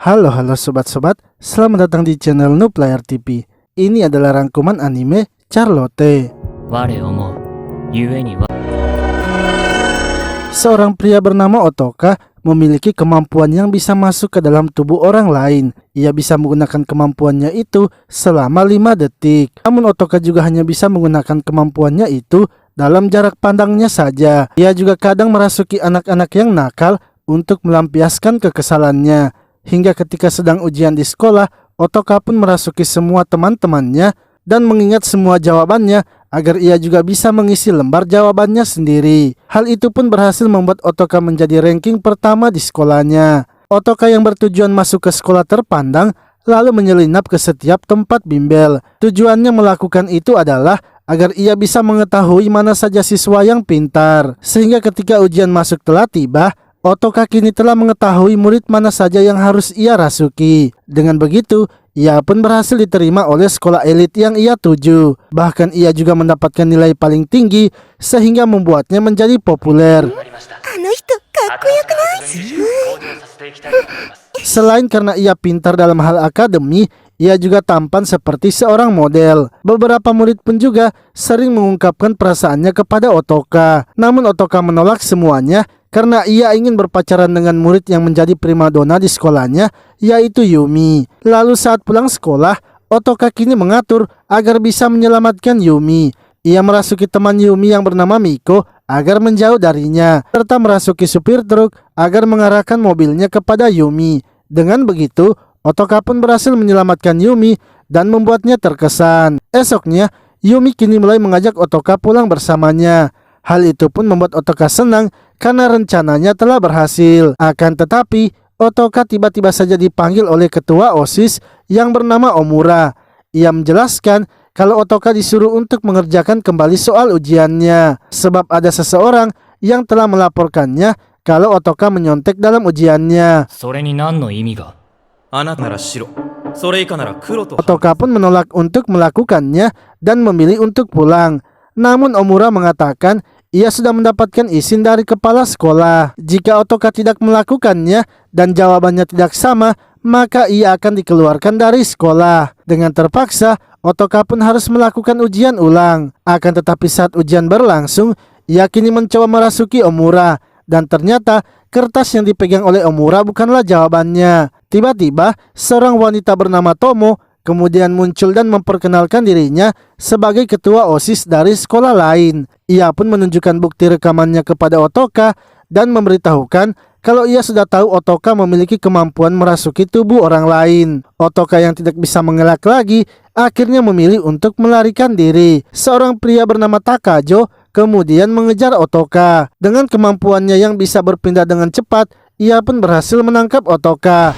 Halo sobat-sobat, selamat datang di channel Noob Layar TV. Ini adalah rangkuman anime Charlotte. Seorang pria bernama Otoka memiliki kemampuan yang bisa masuk ke dalam tubuh orang lain. Ia bisa menggunakan kemampuannya itu selama 5 detik. Namun Otoka juga hanya bisa menggunakan kemampuannya itu dalam jarak pandangnya saja. Ia juga kadang merasuki anak-anak yang nakal untuk melampiaskan kekesalannya. Hingga ketika sedang ujian di sekolah, Otoka pun merasuki semua teman-temannya dan mengingat semua jawabannya agar ia juga bisa mengisi lembar jawabannya sendiri. Hal itu pun berhasil membuat Otoka menjadi ranking pertama di sekolahnya. Otoka yang bertujuan masuk ke sekolah terpandang lalu menyelinap ke setiap tempat bimbel. Tujuannya melakukan itu adalah agar ia bisa mengetahui mana saja siswa yang pintar. Sehingga ketika ujian masuk telah tiba, Otoka kini telah mengetahui murid mana saja yang harus ia rasuki. Dengan begitu, ia pun berhasil diterima oleh sekolah elit yang ia tuju. Bahkan ia juga mendapatkan nilai paling tinggi sehingga membuatnya menjadi populer. Selain karena ia pintar dalam hal akademi, ia juga tampan seperti seorang model. Beberapa murid pun juga sering mengungkapkan perasaannya kepada Otoka. Namun Otoka menolak semuanya karena ia ingin berpacaran dengan murid yang menjadi primadona di sekolahnya, yaitu Yumi. Lalu saat pulang sekolah, Otoka kini mengatur agar bisa menyelamatkan Yumi. Ia merasuki teman Yumi yang bernama Miko agar menjauh darinya, serta merasuki supir truk agar mengarahkan mobilnya kepada Yumi. Dengan begitu, Otoka pun berhasil menyelamatkan Yumi dan membuatnya terkesan. Esoknya, Yumi kini mulai mengajak Otoka pulang bersamanya. Hal itu pun membuat Otoka senang karena rencananya telah berhasil. Akan tetapi, Otoka tiba-tiba saja dipanggil oleh ketua OSIS yang bernama Omura. Ia menjelaskan kalau Otoka disuruh untuk mengerjakan kembali soal ujiannya, sebab ada seseorang yang telah melaporkannya kalau Otoka menyontek dalam ujiannya. Otoka pun menolak untuk melakukannya dan memilih untuk pulang. Namun Omura mengatakan ia sudah mendapatkan izin dari kepala sekolah. Jika Otoka tidak melakukannya dan jawabannya tidak sama, maka ia akan dikeluarkan dari sekolah. Dengan terpaksa, Otoka pun harus melakukan ujian ulang. Akan tetapi saat ujian berlangsung, ia kini mencoba merasuki Omura. Dan ternyata kertas yang dipegang oleh Omura bukanlah jawabannya. Tiba-tiba, seorang wanita bernama Tomo kemudian muncul dan memperkenalkan dirinya sebagai ketua OSIS dari sekolah lain. Ia pun menunjukkan bukti rekamannya kepada Otoka dan memberitahukan kalau ia sudah tahu Otoka memiliki kemampuan merasuki tubuh orang lain. Otoka yang tidak bisa mengelak lagi akhirnya memilih untuk melarikan diri. Seorang pria bernama Takajo kemudian mengejar Otoka. Dengan kemampuannya yang bisa berpindah dengan cepat, ia pun berhasil menangkap Otoka.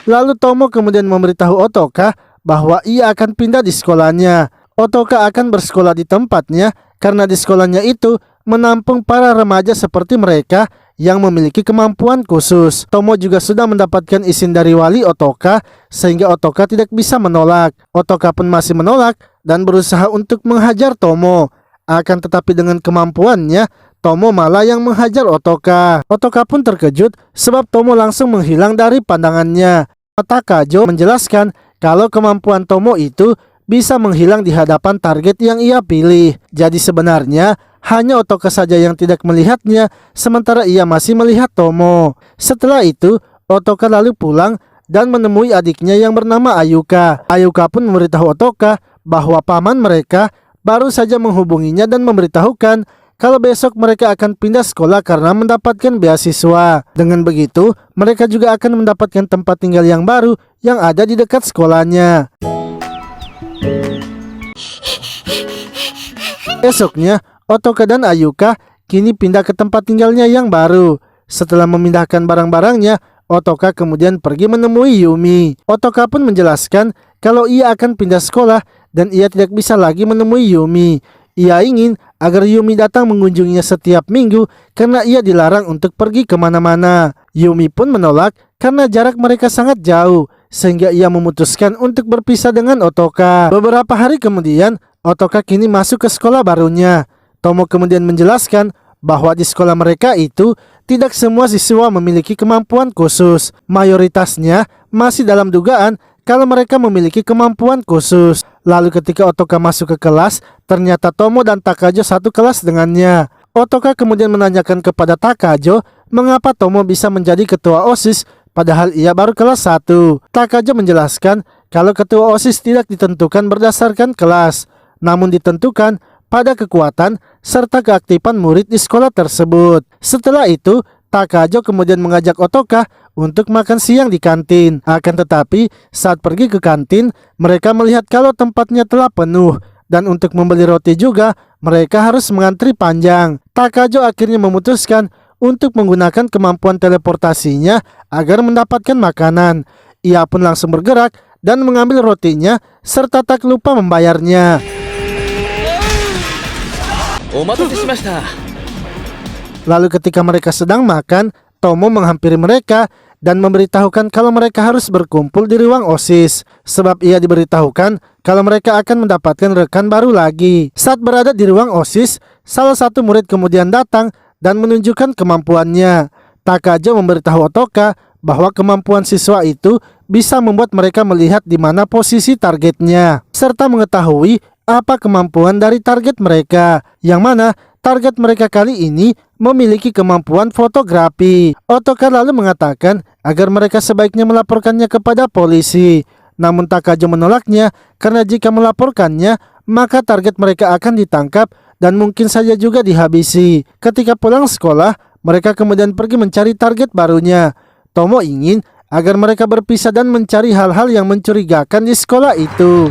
Lalu Tomo kemudian memberitahu Otoka bahwa ia akan pindah di sekolahnya. Otoka akan bersekolah di tempatnya karena di sekolahnya itu menampung para remaja seperti mereka yang memiliki kemampuan khusus. Tomo juga sudah mendapatkan izin dari wali Otoka sehingga Otoka tidak bisa menolak. Otoka pun masih menolak dan berusaha untuk menghajar Tomo. Akan tetapi dengan kemampuannya, Tomo malah yang menghajar Otoka. Otoka pun terkejut sebab Tomo langsung menghilang dari pandangannya. Takajo menjelaskan kalau kemampuan Tomo itu bisa menghilang di hadapan target yang ia pilih. Jadi sebenarnya hanya Otoka saja yang tidak melihatnya, sementara ia masih melihat Tomo. Setelah itu, Otoka lalu pulang dan menemui adiknya yang bernama Ayuka. Ayuka pun memberitahu Otoka bahwa paman mereka baru saja menghubunginya dan memberitahukan kalau besok mereka akan pindah sekolah karena mendapatkan beasiswa. Dengan begitu, mereka juga akan mendapatkan tempat tinggal yang baru yang ada di dekat sekolahnya. Esoknya, Otoka dan Ayuka kini pindah ke tempat tinggalnya yang baru. Setelah memindahkan barang-barangnya, Otoka kemudian pergi menemui Yumi. Otoka pun menjelaskan kalau ia akan pindah sekolah dan ia tidak bisa lagi menemui Yumi. Ia ingin agar Yumi datang mengunjunginya setiap minggu karena ia dilarang untuk pergi kemana-mana. Yumi pun menolak karena jarak mereka sangat jauh, sehingga ia memutuskan untuk berpisah dengan Otoka. Beberapa hari kemudian, Otoka kini masuk ke sekolah barunya. Tomo kemudian menjelaskan bahwa di sekolah mereka itu tidak semua siswa memiliki kemampuan khusus. Mayoritasnya masih dalam dugaan kalau mereka memiliki kemampuan khusus. Lalu ketika Otoka masuk ke kelas, ternyata Tomo dan Takajo satu kelas dengannya. Otoka kemudian menanyakan kepada Takajo mengapa Tomo bisa menjadi ketua OSIS padahal ia baru kelas 1. Takajo menjelaskan kalau ketua OSIS tidak ditentukan berdasarkan kelas, namun ditentukan pada kekuatan serta keaktifan murid di sekolah tersebut. Setelah itu, Takajo kemudian mengajak Otoka untuk makan siang di kantin. Akan tetapi, saat pergi ke kantin, mereka melihat kalau tempatnya telah penuh. Dan untuk membeli roti juga, mereka harus mengantri panjang. Takajo akhirnya memutuskan untuk menggunakan kemampuan teleportasinya agar mendapatkan makanan. Ia pun langsung bergerak dan mengambil rotinya serta tak lupa membayarnya. Lalu ketika mereka sedang makan, Tomo menghampiri mereka dan memberitahukan kalau mereka harus berkumpul di ruang OSIS. Sebab ia diberitahukan kalau mereka akan mendapatkan rekan baru lagi. Saat berada di ruang OSIS, salah satu murid kemudian datang dan menunjukkan kemampuannya. Takajo memberitahu Otoka bahwa kemampuan siswa itu bisa membuat mereka melihat di mana posisi targetnya, serta mengetahui apa kemampuan dari target mereka, yang mana target mereka kali ini memiliki kemampuan fotografi. Otoka lalu mengatakan agar mereka sebaiknya melaporkannya kepada polisi. Namun Takajo menolaknya karena jika melaporkannya, maka target mereka akan ditangkap dan mungkin saja juga dihabisi. Ketika pulang sekolah, mereka kemudian pergi mencari target barunya. Tomo ingin agar mereka berpisah dan mencari hal-hal yang mencurigakan di sekolah itu.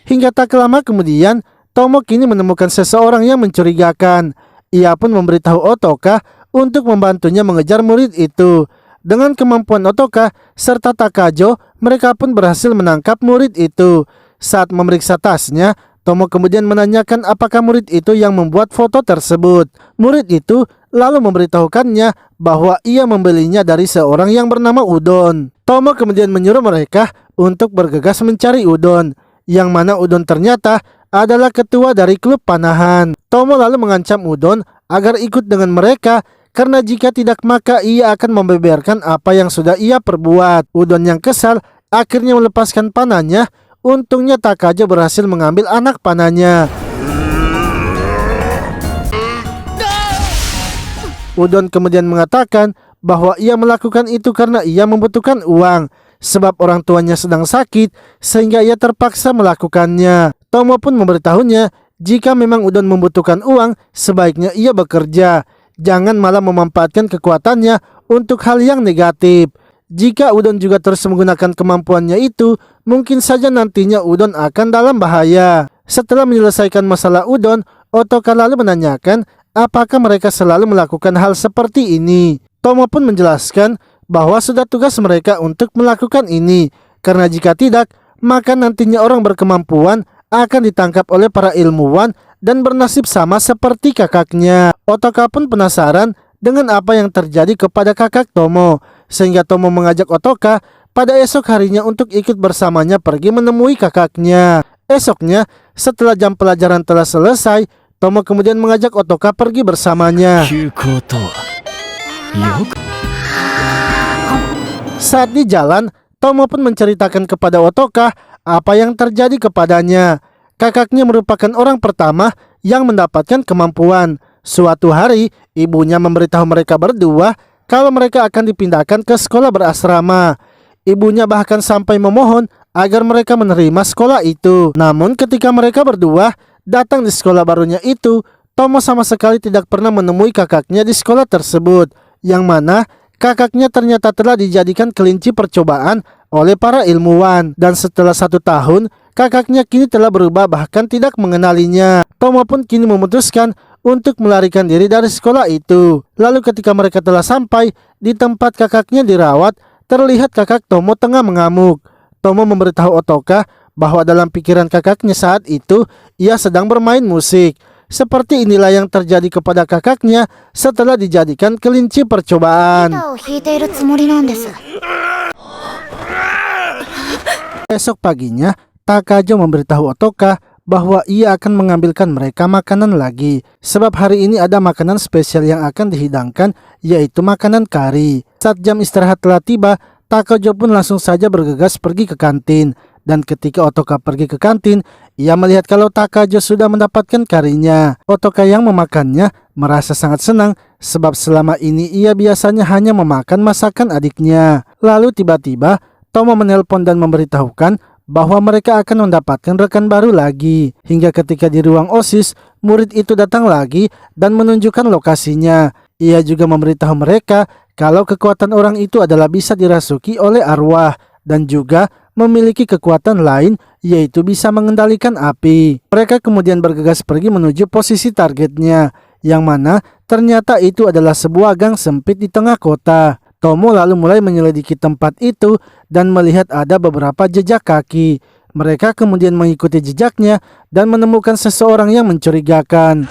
Hingga tak lama kemudian, Tomo kini menemukan seseorang yang mencurigakan. Ia pun memberitahu Otoka untuk membantunya mengejar murid itu. Dengan kemampuan Otoka serta Takajo, mereka pun berhasil menangkap murid itu. Saat memeriksa tasnya, Tomo kemudian menanyakan apakah murid itu yang membuat foto tersebut. Murid itu lalu memberitahukannya bahwa ia membelinya dari seorang yang bernama Udon. Tomo kemudian menyuruh mereka untuk bergegas mencari Udon, yang mana Udon ternyata adalah ketua dari klub panahan. Tomo lalu mengancam Udon agar ikut dengan mereka karena jika tidak maka ia akan membeberkan apa yang sudah ia perbuat. Udon yang kesal akhirnya melepaskan panahnya. Untungnya Takajo berhasil mengambil anak panahnya. Udon kemudian mengatakan bahwa ia melakukan itu karena ia membutuhkan uang, sebab orang tuanya sedang sakit sehingga ia terpaksa melakukannya. Tomo pun memberitahunya jika memang Udon membutuhkan uang, sebaiknya ia bekerja, jangan malah memanfaatkan kekuatannya untuk hal yang negatif. Jika Udon juga terus menggunakan kemampuannya itu, mungkin saja nantinya Udon akan dalam bahaya. Setelah menyelesaikan masalah Udon, Otoka lalu menanyakan apakah mereka selalu melakukan hal seperti ini. Tomo pun menjelaskan bahwa sudah tugas mereka untuk melakukan ini, karena jika tidak, maka nantinya orang berkemampuan akan ditangkap oleh para ilmuwan dan bernasib sama seperti kakaknya. Otoka pun penasaran dengan apa yang terjadi kepada kakak Tomo, sehingga Tomo mengajak Otoka pada esok harinya untuk ikut bersamanya pergi menemui kakaknya. Esoknya, setelah jam pelajaran telah selesai, Tomo kemudian mengajak Otoka pergi bersamanya. Saat di jalan, Tomo pun menceritakan kepada Otoka apa yang terjadi kepadanya. Kakaknya merupakan orang pertama yang mendapatkan kemampuan. Suatu hari, ibunya memberitahu mereka berdua kalau mereka akan dipindahkan ke sekolah berasrama. Ibunya bahkan sampai memohon agar mereka menerima sekolah itu. Namun ketika mereka berdua datang di sekolah barunya itu, Tomo sama sekali tidak pernah menemui kakaknya di sekolah tersebut, yang mana kakaknya ternyata telah dijadikan kelinci percobaan oleh para ilmuwan. Dan setelah 1 tahun, kakaknya kini telah berubah bahkan tidak mengenalinya. Tomo pun kini memutuskan untuk melarikan diri dari sekolah itu. Lalu ketika mereka telah sampai di tempat kakaknya dirawat, terlihat kakak Tomo tengah mengamuk. Tomo memberitahu Otoka bahwa dalam pikiran kakaknya saat itu, ia sedang bermain musik. Seperti inilah yang terjadi kepada kakaknya setelah dijadikan kelinci percobaan. Esok paginya, Takajo memberitahu Otoka bahwa ia akan mengambilkan mereka makanan lagi. Sebab hari ini ada makanan spesial yang akan dihidangkan, yaitu makanan kari. Saat jam istirahat telah tiba, Takajo pun langsung saja bergegas pergi ke kantin. Dan ketika Otoka pergi ke kantin, ia melihat kalau Takajo sudah mendapatkan karinya. Otoka yang memakannya merasa sangat senang sebab selama ini ia biasanya hanya memakan masakan adiknya. Lalu tiba-tiba Tomo menelpon dan memberitahukan bahwa mereka akan mendapatkan rekan baru lagi. Hingga ketika di ruang OSIS, murid itu datang lagi dan menunjukkan lokasinya. Ia juga memberitahu mereka kalau kekuatan orang itu adalah bisa dirasuki oleh arwah dan juga memiliki kekuatan lain, yaitu bisa mengendalikan api. Mereka kemudian bergegas pergi menuju posisi targetnya, yang mana ternyata itu adalah sebuah gang sempit di tengah kota. Tomo lalu mulai menyelidiki tempat itu dan melihat ada beberapa jejak kaki. Mereka kemudian mengikuti jejaknya dan menemukan seseorang yang mencurigakan.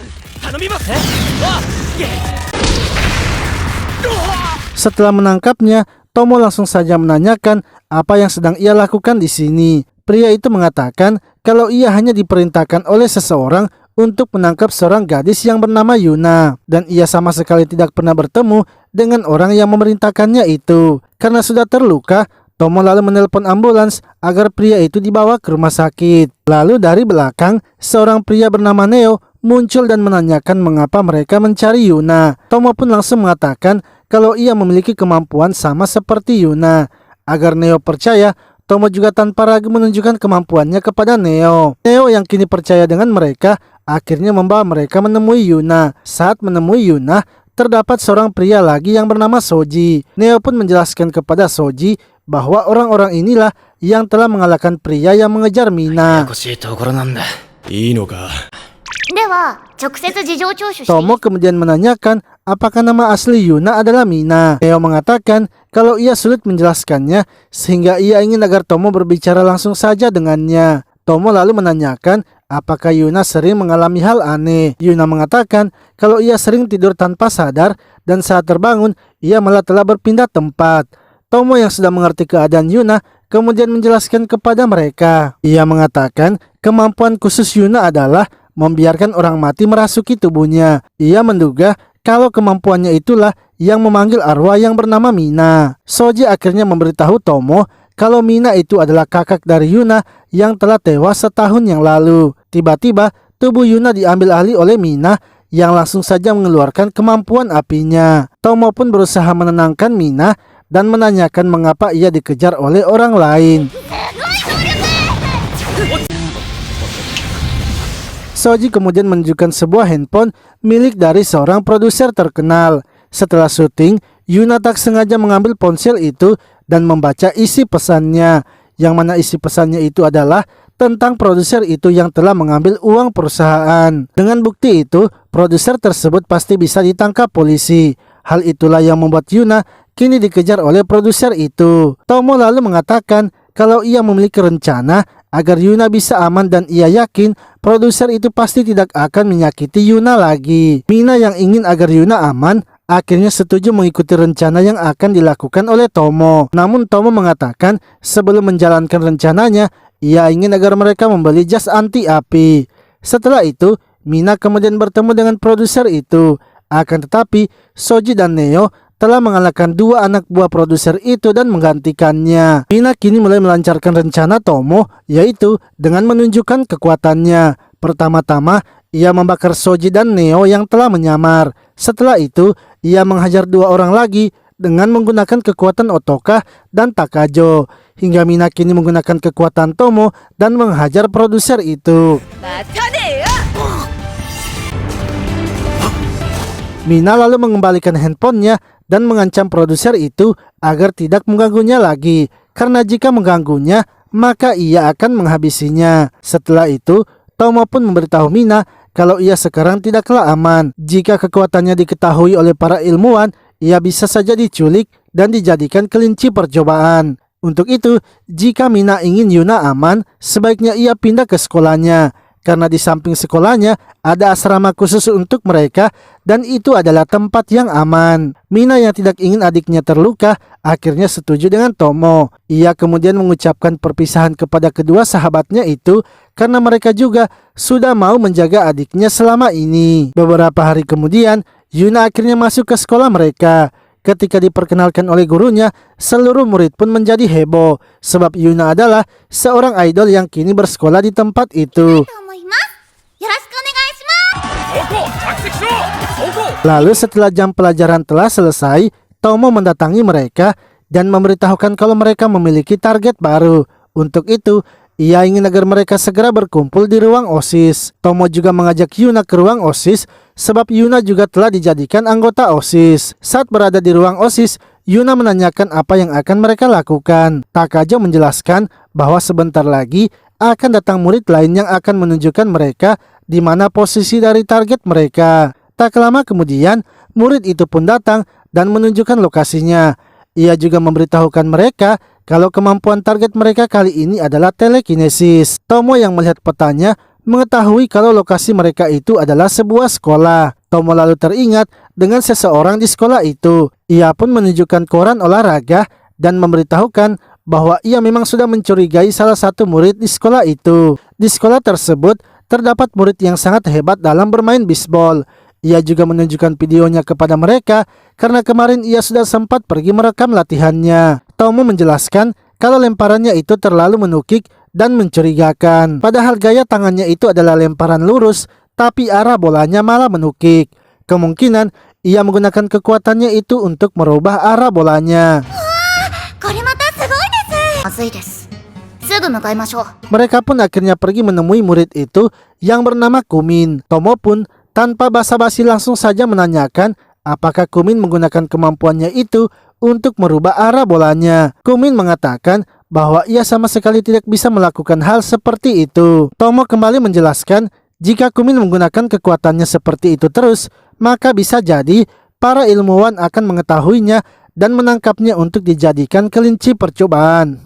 Setelah menangkapnya, Tomo langsung saja menanyakan apa yang sedang ia lakukan di sini. Pria itu mengatakan kalau ia hanya diperintahkan oleh seseorang untuk menangkap seorang gadis yang bernama Yuna, dan ia sama sekali tidak pernah bertemu dengan orang yang memerintahkannya itu. Karena sudah terluka, Tomo lalu menelpon ambulans agar pria itu dibawa ke rumah sakit. Lalu dari belakang, seorang pria bernama Neo muncul dan menanyakan mengapa mereka mencari Yuna. Tomo pun langsung mengatakan kalau ia memiliki kemampuan sama seperti Yuna. Agar Neo percaya, Tomo juga tanpa ragu menunjukkan kemampuannya kepada Neo. Neo yang kini percaya dengan mereka akhirnya membawa mereka menemui Yuna. Saat menemui Yuna, terdapat seorang pria lagi yang bernama Soji. Neo pun menjelaskan kepada Soji bahwa orang-orang inilah yang telah mengalahkan pria yang mengejar Mina. Tomo kemudian menanyakan apakah nama asli Yuna adalah Mina. Neo mengatakan kalau ia sulit menjelaskannya sehingga ia ingin agar Tomo berbicara langsung saja dengannya. Tomo lalu menanyakan apakah Yuna sering mengalami hal aneh. Yuna mengatakan kalau ia sering tidur tanpa sadar dan saat terbangun ia malah telah berpindah tempat. Tomo yang sudah mengerti keadaan Yuna kemudian menjelaskan kepada mereka. Ia mengatakan kemampuan khusus Yuna adalah membiarkan orang mati merasuki tubuhnya. Ia menduga kalau kemampuannya itulah yang memanggil arwah yang bernama Mina. Soji akhirnya memberitahu Tomo kalau Mina itu adalah kakak dari Yuna yang telah tewas setahun yang lalu. Tiba-tiba tubuh Yuna diambil alih oleh Mina yang langsung saja mengeluarkan kemampuan apinya. Tomo pun berusaha menenangkan Mina dan menanyakan mengapa ia dikejar oleh orang lain. Soji kemudian menunjukkan sebuah handphone milik dari seorang produser terkenal. Setelah syuting, Yuna tak sengaja mengambil ponsel itu dan membaca isi pesannya, yang mana isi pesannya itu adalah tentang produser itu yang telah mengambil uang perusahaan. Dengan bukti itu, produser tersebut pasti bisa ditangkap polisi. Hal itulah yang membuat Yuna kini dikejar oleh produser itu. Tomo lalu mengatakan kalau ia memiliki rencana agar Yuna bisa aman dan ia yakin produser itu pasti tidak akan menyakiti Yuna lagi. Mina yang ingin agar Yuna aman akhirnya setuju mengikuti rencana yang akan dilakukan oleh Tomo. Namun Tomo mengatakan sebelum menjalankan rencananya, ia ingin agar mereka membeli jas anti api. Setelah itu, Mina kemudian bertemu dengan produser itu. Akan tetapi, Soji dan Neo telah mengalahkan dua anak buah produser itu dan menggantikannya. Mina kini mulai melancarkan rencana Tomo, yaitu dengan menunjukkan kekuatannya. Pertama-tama, ia membakar Soji dan Neo yang telah menyamar. Setelah itu, ia menghajar dua orang lagi dengan menggunakan kekuatan Otoka dan Takajo. Hingga Mina kini menggunakan kekuatan Tomo dan menghajar produser itu. Mina lalu mengembalikan handphonenya dan mengancam produser itu agar tidak mengganggunya lagi. Karena jika mengganggunya, maka ia akan menghabisinya. Setelah itu, Tomo pun memberitahu Mina kalau ia sekarang tidaklah aman. Jika kekuatannya diketahui oleh para ilmuwan, ia bisa saja diculik dan dijadikan kelinci percobaan. Untuk itu, jika Mina ingin Yuna aman, sebaiknya ia pindah ke sekolahnya. karena di samping sekolahnya ada asrama khusus untuk mereka dan itu adalah tempat yang aman. Mina yang tidak ingin adiknya terluka akhirnya setuju dengan Tomo. Ia kemudian mengucapkan perpisahan kepada kedua sahabatnya itu karena mereka juga sudah mau menjaga adiknya selama ini. Beberapa hari kemudian, Yuna akhirnya masuk ke sekolah mereka. Ketika diperkenalkan oleh gurunya, seluruh murid pun menjadi heboh sebab Yuna adalah seorang idol yang kini bersekolah di tempat itu. Lalu setelah jam pelajaran telah selesai, Tomo mendatangi mereka dan memberitahukan kalau mereka memiliki target baru. Untuk itu, ia ingin agar mereka segera berkumpul di ruang OSIS. Tomo juga mengajak Yuna ke ruang OSIS sebab Yuna juga telah dijadikan anggota OSIS. Saat berada di ruang OSIS, Yuna menanyakan apa yang akan mereka lakukan. Takajo menjelaskan bahwa sebentar lagi akan datang murid lain yang akan menunjukkan mereka di mana posisi dari target mereka. Tak lama kemudian, murid itu pun datang dan menunjukkan lokasinya. Ia juga memberitahukan mereka kalau kemampuan target mereka kali ini adalah telekinesis. Tomo yang melihat petanya mengetahui kalau lokasi mereka itu adalah sebuah sekolah. Tomo lalu teringat dengan seseorang di sekolah itu. Ia pun menunjukkan koran olahraga dan memberitahukan bahwa ia memang sudah mencurigai salah satu murid di sekolah itu. Di sekolah tersebut terdapat murid yang sangat hebat dalam bermain bisbol. Ia juga menunjukkan videonya kepada mereka karena kemarin ia sudah sempat pergi merekam latihannya. Tomo menjelaskan kalau lemparannya itu terlalu menukik dan mencurigakan. Padahal gaya tangannya itu adalah lemparan lurus, tapi arah bolanya malah menukik. Kemungkinan ia menggunakan kekuatannya itu untuk merubah arah bolanya. Mereka pun akhirnya pergi menemui murid itu yang bernama Kumin. Tomo pun tanpa basa-basi langsung saja menanyakan apakah Kumin menggunakan kemampuannya itu untuk merubah arah bolanya. Kumin mengatakan bahwa ia sama sekali tidak bisa melakukan hal seperti itu. Tomo kembali menjelaskan jika Kumin menggunakan kekuatannya seperti itu terus, maka bisa jadi para ilmuwan akan mengetahuinya dan menangkapnya untuk dijadikan kelinci percobaan.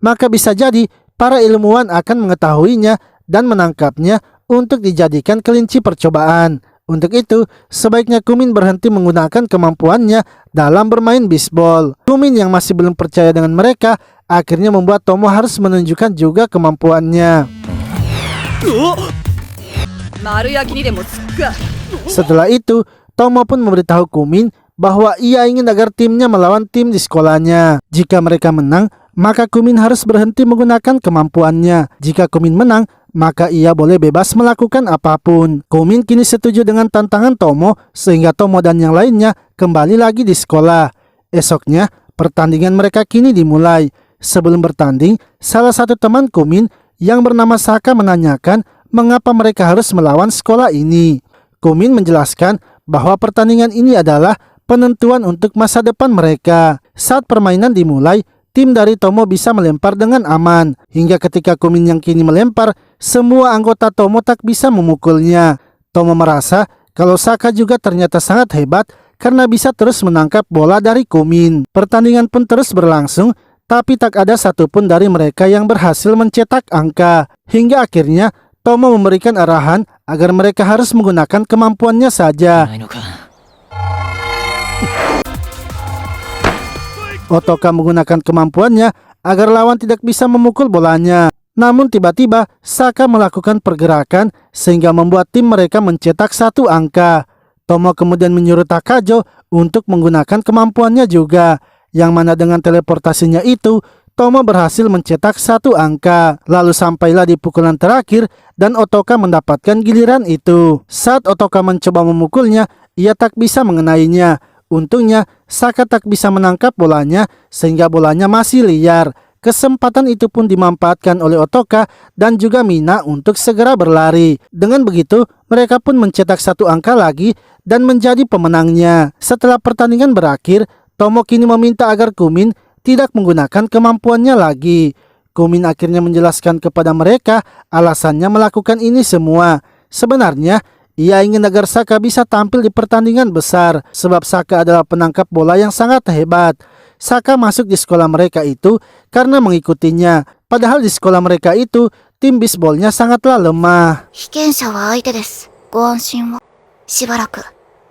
Maka bisa jadi para ilmuwan akan mengetahuinya dan menangkapnya untuk dijadikan kelinci percobaan. Untuk itu, sebaiknya Kumin berhenti menggunakan kemampuannya dalam bermain bisbol. Kumin yang masih belum percaya dengan mereka akhirnya membuat Tomo harus menunjukkan juga kemampuannya. Setelah itu, Tomo pun memberitahu Kumin bahwa ia ingin agar timnya melawan tim di sekolahnya. Jika mereka menang, maka Kumin harus berhenti menggunakan kemampuannya. Jika Kumin menang, maka ia boleh bebas melakukan apapun. Kumin kini setuju dengan tantangan Tomo sehingga Tomo dan yang lainnya kembali lagi di sekolah. Esoknya, pertandingan mereka kini dimulai. Sebelum bertanding, salah satu teman Kumin yang bernama Saka menanyakan mengapa mereka harus melawan sekolah ini. Kumin menjelaskan bahwa pertandingan ini adalah penentuan untuk masa depan mereka. Saat permainan dimulai, tim dari Tomo bisa melempar dengan aman. Hingga ketika Kumin yang kini melempar, semua anggota Tomo tak bisa memukulnya. Tomo merasa kalau Saka juga ternyata sangat hebat karena bisa terus menangkap bola dari Kumin. Pertandingan pun terus berlangsung, tapi tak ada satupun dari mereka yang berhasil mencetak angka. Hingga akhirnya Tomo memberikan arahan agar mereka harus menggunakan kemampuannya saja. Otoka menggunakan kemampuannya agar lawan tidak bisa memukul bolanya. Namun tiba-tiba Saka melakukan pergerakan sehingga membuat tim mereka mencetak satu angka. Tomo kemudian menyuruh Takajo untuk menggunakan kemampuannya juga. Yang mana dengan teleportasinya itu, Tomo berhasil mencetak satu angka. Lalu sampailah di pukulan terakhir dan Otoka mendapatkan giliran itu. Saat Otoka mencoba memukulnya, ia tak bisa mengenainya. Untungnya, Saka tak bisa menangkap bolanya sehingga bolanya masih liar. Kesempatan itu pun dimanfaatkan oleh Otoka dan juga Mina untuk segera berlari. Dengan begitu, mereka pun mencetak satu angka lagi dan menjadi pemenangnya. Setelah pertandingan berakhir, Tomo kini meminta agar Kumin tidak menggunakan kemampuannya lagi. Kumin akhirnya menjelaskan kepada mereka alasannya melakukan ini semua. Sebenarnya, ia ingin agar Saka bisa tampil di pertandingan besar sebab Saka adalah penangkap bola yang sangat hebat. Saka masuk di sekolah mereka itu karena mengikutinya. Padahal di sekolah mereka itu tim bisbolnya sangatlah lemah. 被験者は相手です。ご安心を。しばらく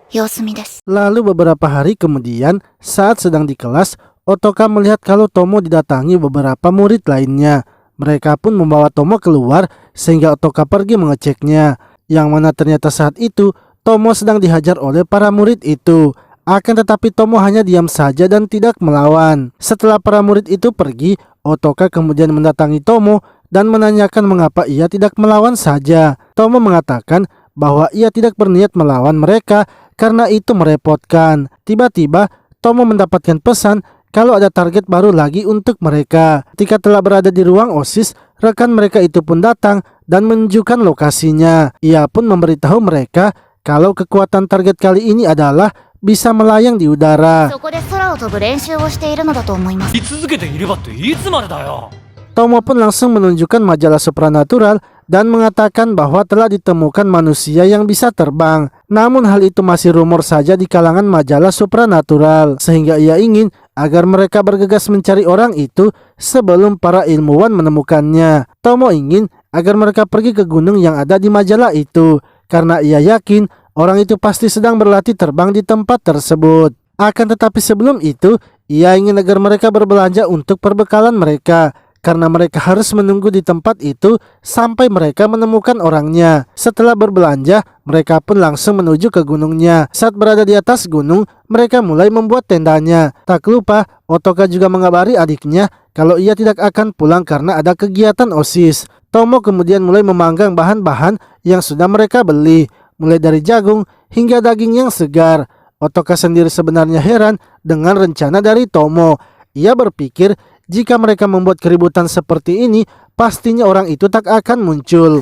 様子見です。 Lalu beberapa hari kemudian, saat sedang di kelas, Otoka melihat kalau Tomo didatangi beberapa murid lainnya. Mereka pun membawa Tomo keluar sehingga Otoka pergi mengeceknya. Yang mana ternyata saat itu Tomo sedang dihajar oleh para murid itu. Akan tetapi Tomo hanya diam saja dan tidak melawan. Setelah para murid itu pergi, Otoka kemudian mendatangi Tomo dan menanyakan mengapa ia tidak melawan saja. Tomo mengatakan bahwa ia tidak berniat melawan mereka karena itu merepotkan. Tiba-tiba Tomo mendapatkan pesan kalau ada target baru lagi untuk mereka. Ketika telah berada di ruang OSIS, rekan mereka itu pun datang dan menunjukkan lokasinya. Ia pun memberitahu mereka kalau kekuatan target kali ini adalah bisa melayang di udara. そこで空を飛ぶ練習をしているのだと思います。居続けていればっていつまでだよ。 Tomo pun langsung menunjukkan majalah supranatural dan mengatakan bahwa telah ditemukan manusia yang bisa terbang. Namun hal itu masih rumor saja di kalangan majalah supranatural, sehingga ia ingin agar mereka bergegas mencari orang itu sebelum para ilmuwan menemukannya. Tomo ingin agar mereka pergi ke gunung yang ada di majalah itu, karena ia yakin orang itu pasti sedang berlatih terbang di tempat tersebut. Akan tetapi sebelum itu, ia ingin agar mereka berbelanja untuk perbekalan mereka, karena mereka harus menunggu di tempat itu sampai mereka menemukan orangnya. Setelah berbelanja, mereka pun langsung menuju ke gunungnya. Saat berada di atas gunung, mereka mulai membuat tendanya. Tak lupa, Otoka juga mengabari adiknya kalau ia tidak akan pulang karena ada kegiatan OSIS. Tomo kemudian mulai memanggang bahan-bahan yang sudah mereka beli, mulai dari jagung hingga daging yang segar. Otoka sendiri sebenarnya heran dengan rencana dari Tomo. Ia berpikir jika mereka membuat keributan seperti ini, pastinya orang itu tak akan muncul.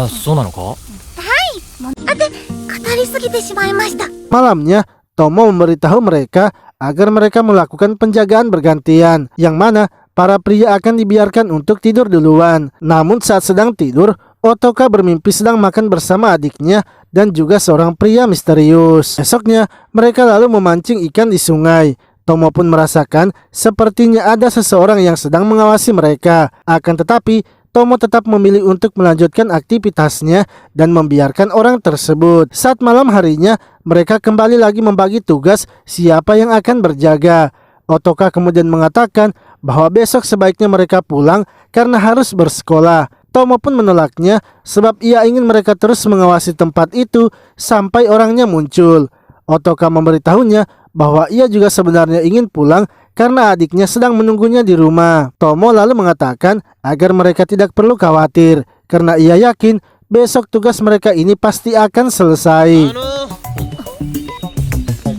そうなのか。語りすぎてしまいました。 Malamnya, Tomo memberitahu mereka agar mereka melakukan penjagaan bergantian, yang mana para pria akan dibiarkan untuk tidur duluan. Namun saat sedang tidur, Otoka bermimpi sedang makan bersama adiknya dan juga seorang pria misterius. Esoknya, mereka lalu memancing ikan di sungai. Tomo pun merasakan sepertinya ada seseorang yang sedang mengawasi mereka. Akan tetapi, Tomo tetap memilih untuk melanjutkan aktivitasnya dan membiarkan orang tersebut. Saat malam harinya, mereka kembali lagi membagi tugas siapa yang akan berjaga. Otoka kemudian mengatakan bahwa besok sebaiknya mereka pulang karena harus bersekolah. Tomo pun menolaknya sebab ia ingin mereka terus mengawasi tempat itu sampai orangnya muncul. Otoka memberitahunya bahwa ia juga sebenarnya ingin pulang karena adiknya sedang menunggunya di rumah. Tomo lalu mengatakan agar mereka tidak perlu khawatir karena ia yakin besok tugas mereka ini pasti akan selesai.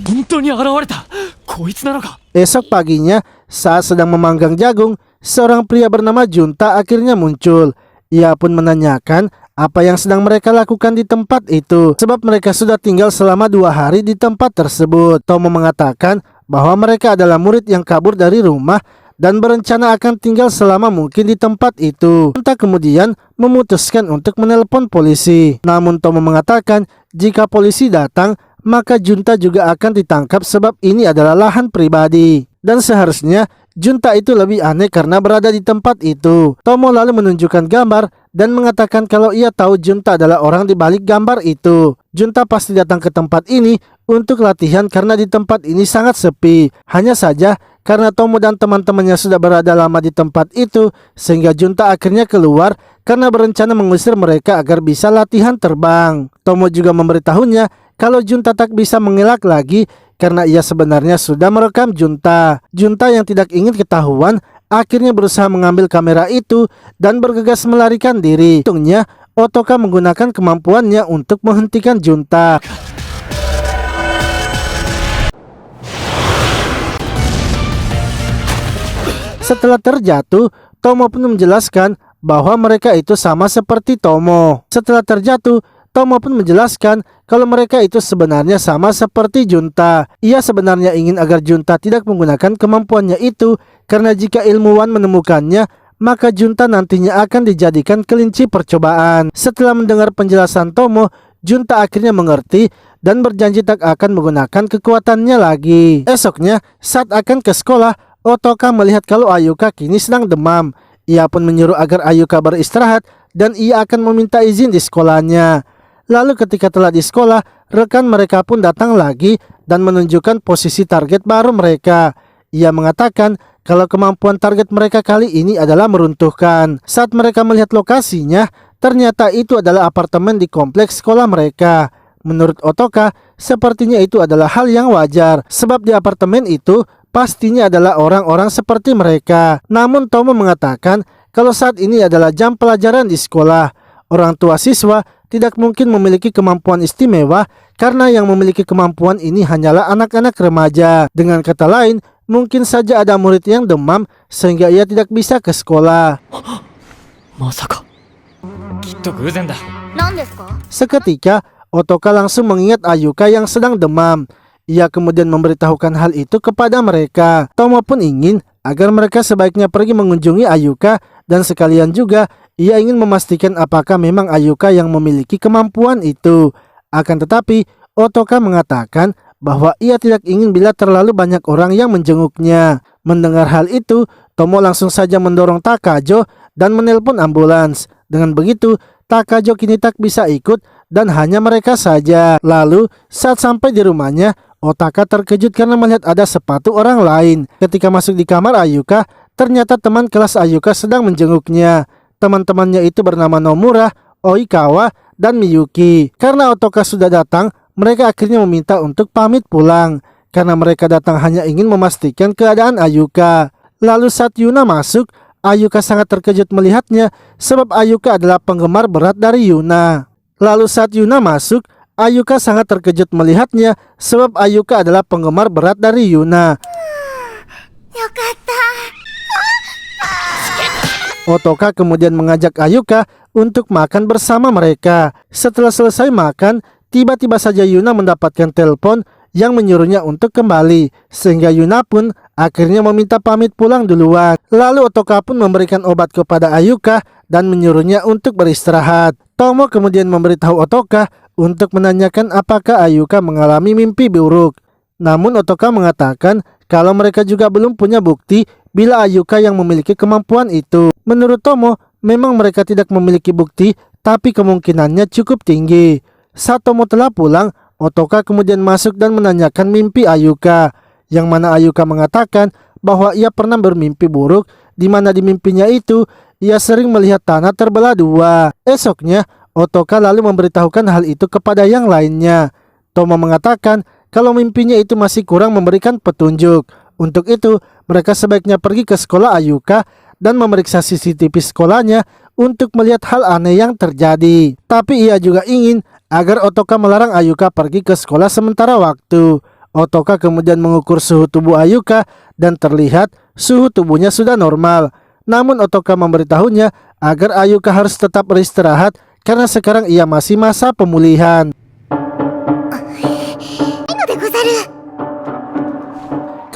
本当に現れた。こいつなのか。 Esok paginya, saat sedang memanggang jagung, seorang pria bernama Junta akhirnya muncul. Ia pun menanyakan apa yang sedang mereka lakukan di tempat itu, sebab mereka sudah tinggal selama 2 hari di tempat tersebut. Tomo mengatakan bahwa mereka adalah murid yang kabur dari rumah dan berencana akan tinggal selama mungkin di tempat itu. Junta kemudian memutuskan untuk menelpon polisi. Namun Tomo mengatakan jika polisi datang, maka Junta juga akan ditangkap sebab ini adalah lahan pribadi. Dan seharusnya Junta itu lebih aneh karena berada di tempat itu. Tomo lalu menunjukkan gambar dan mengatakan kalau ia tahu Junta adalah orang di balik gambar itu. Junta pasti datang ke tempat ini untuk latihan karena di tempat ini sangat sepi. Hanya saja karena Tomo dan teman-temannya sudah berada lama di tempat itu, sehingga Junta akhirnya keluar karena berencana mengusir mereka agar bisa latihan terbang. Tomo juga memberitahunya kalau Junta tak bisa mengelak lagi karena ia sebenarnya sudah merekam Junta. Junta yang tidak ingin ketahuan akhirnya berusaha mengambil kamera itu dan bergegas melarikan diri. Untungnya Otoka menggunakan kemampuannya untuk menghentikan Junta. Setelah terjatuh, Tomo pun menjelaskan bahwa mereka itu sama seperti Tomo. Setelah terjatuh, Tomo pun menjelaskan kalau mereka itu sebenarnya sama seperti Junta. Ia sebenarnya ingin agar Junta tidak menggunakan kemampuannya itu karena jika ilmuwan menemukannya, maka Junta nantinya akan dijadikan kelinci percobaan. Setelah mendengar penjelasan Tomo, Junta akhirnya mengerti dan berjanji tak akan menggunakan kekuatannya lagi. Esoknya, saat akan ke sekolah, Otoka melihat kalau Ayuka kini sedang demam. Ia pun menyuruh agar Ayuka beristirahat dan ia akan meminta izin di sekolahnya. Lalu ketika telah di sekolah, rekan mereka pun datang lagi dan menunjukkan posisi target baru mereka. Ia mengatakan kalau kemampuan target mereka kali ini adalah meruntuhkan. Saat mereka melihat lokasinya, ternyata itu adalah apartemen di kompleks sekolah mereka. Menurut Otoka, sepertinya itu adalah hal yang wajar, sebab di apartemen itu pastinya adalah orang-orang seperti mereka. Namun Tomo mengatakan kalau saat ini adalah jam pelajaran di sekolah. Orang tua siswa tidak mungkin memiliki kemampuan istimewa karena yang memiliki kemampuan ini hanyalah anak-anak remaja. Dengan kata lain, mungkin saja ada murid yang demam sehingga ia tidak bisa ke sekolah. まさかきっと偶然だ。何ですか？ Seketika, Otoka langsung mengingat Ayuka yang sedang demam. Ia kemudian memberitahukan hal itu kepada mereka. Tomo pun ingin agar mereka sebaiknya pergi mengunjungi Ayuka dan sekalian juga ia ingin memastikan apakah memang Ayuka yang memiliki kemampuan itu. Akan tetapi, Otoka mengatakan bahwa ia tidak ingin bila terlalu banyak orang yang menjenguknya. Mendengar hal itu, Tomo langsung saja mendorong Takajo dan menelpon ambulans. Dengan begitu, Takajo kini tak bisa ikut dan hanya mereka saja. Lalu, saat sampai di rumahnya, Otaka terkejut karena melihat ada sepatu orang lain. Ketika masuk di kamar Ayuka, ternyata teman kelas Ayuka sedang menjenguknya. Teman-temannya itu bernama Nomura, Oikawa, dan Miyuki. Karena Otoka sudah datang, mereka akhirnya meminta untuk pamit pulang. Karena mereka datang hanya ingin memastikan keadaan Ayuka. Lalu saat Yuna masuk, Ayuka sangat terkejut melihatnya sebab Ayuka adalah penggemar berat dari Yuna. Lalu saat Yuna masuk, Ayuka sangat terkejut melihatnya sebab Ayuka adalah penggemar berat dari Yuna. よかった。 Otoka kemudian mengajak Ayuka untuk makan bersama mereka. Setelah selesai makan, tiba-tiba saja Yuna mendapatkan telepon yang menyuruhnya untuk kembali. Sehingga Yuna pun akhirnya meminta pamit pulang duluan. Lalu Otoka pun memberikan obat kepada Ayuka dan menyuruhnya untuk beristirahat. Tomo kemudian memberitahu Otoka untuk menanyakan apakah Ayuka mengalami mimpi buruk. Namun Otoka mengatakan kalau mereka juga belum punya bukti bila Ayuka yang memiliki kemampuan itu. Menurut Tomo, memang mereka tidak memiliki bukti, tapi kemungkinannya cukup tinggi. Saat Tomo telah pulang, Otoka kemudian masuk dan menanyakan mimpi Ayuka, yang mana Ayuka mengatakan bahwa ia pernah bermimpi buruk, di mana di mimpinya itu ia sering melihat tanah terbelah dua. Esoknya, Otoka lalu memberitahukan hal itu kepada yang lainnya. Tomo mengatakan kalau mimpinya itu masih kurang memberikan petunjuk. Untuk itu, mereka sebaiknya pergi ke sekolah Ayuka dan memeriksa CCTV sekolahnya untuk melihat hal aneh yang terjadi. Tapi ia juga ingin agar Otoka melarang Ayuka pergi ke sekolah sementara waktu. Otoka kemudian mengukur suhu tubuh Ayuka dan terlihat suhu tubuhnya sudah normal. Namun Otoka memberitahunya agar Ayuka harus tetap beristirahat karena sekarang ia masih masa pemulihan.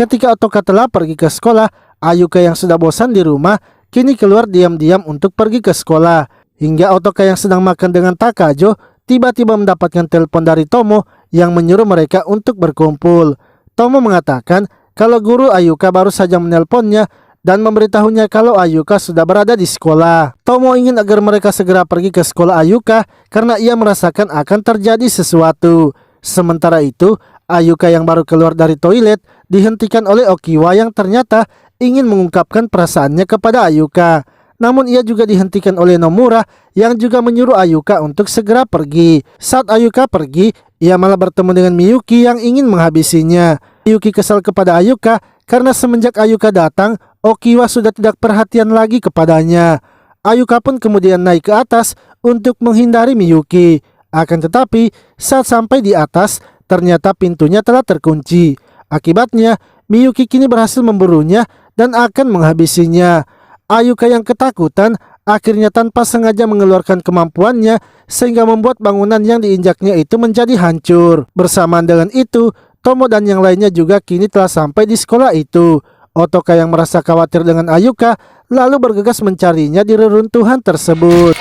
Ketika Otoka telah pergi ke sekolah, Ayuka yang sudah bosan di rumah kini keluar diam-diam untuk pergi ke sekolah. Hingga Otoka yang sedang makan dengan Takajo tiba-tiba mendapatkan telepon dari Tomo yang menyuruh mereka untuk berkumpul. Tomo mengatakan kalau guru Ayuka baru saja menelponnya dan memberitahunya kalau Ayuka sudah berada di sekolah. Tomo ingin agar mereka segera pergi ke sekolah Ayuka karena ia merasakan akan terjadi sesuatu. Sementara itu, Ayuka yang baru keluar dari toilet dihentikan oleh Okiwa yang ternyata ingin mengungkapkan perasaannya kepada Ayuka. Namun ia juga dihentikan oleh Nomura yang juga menyuruh Ayuka untuk segera pergi. Saat Ayuka pergi, ia malah bertemu dengan Miyuki yang ingin menghabisinya. Miyuki kesal kepada Ayuka karena semenjak Ayuka datang, Okiwa sudah tidak perhatian lagi kepadanya. Ayuka pun kemudian naik ke atas untuk menghindari Miyuki. Akan tetapi, saat sampai di atas, ternyata pintunya telah terkunci. Akibatnya, Miyuki kini berhasil memburunya dan akan menghabisinya. Ayuka yang ketakutan akhirnya tanpa sengaja mengeluarkan kemampuannya sehingga membuat bangunan yang diinjaknya itu menjadi hancur. Bersamaan dengan itu, Tomo dan yang lainnya juga kini telah sampai di sekolah itu. Otoka yang merasa khawatir dengan Ayuka lalu bergegas mencarinya di reruntuhan tersebut.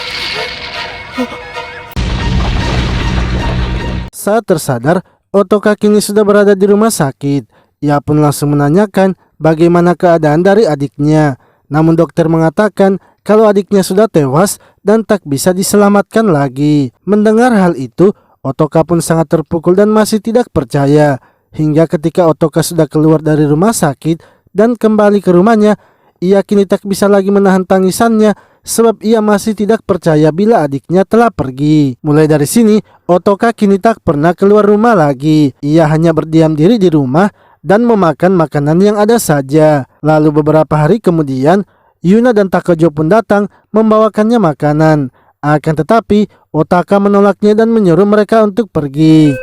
Saat tersadar, Otoka kini sudah berada di rumah sakit. Ia pun langsung menanyakan bagaimana keadaan dari adiknya. Namun dokter mengatakan kalau adiknya sudah tewas dan tak bisa diselamatkan lagi. Mendengar hal itu, Otoka pun sangat terpukul dan masih tidak percaya. Hingga ketika Otoka sudah keluar dari rumah sakit dan kembali ke rumahnya, ia kini tak bisa lagi menahan tangisannya sebab ia masih tidak percaya bila adiknya telah pergi. Mulai dari sini, Otoka kini tak pernah keluar rumah lagi. Ia hanya berdiam diri di rumah dan memakan makanan yang ada saja. Lalu beberapa hari kemudian, Yuna dan Takejo pun datang membawakannya makanan. Akan tetapi, Otaka menolaknya dan menyuruh mereka untuk pergi.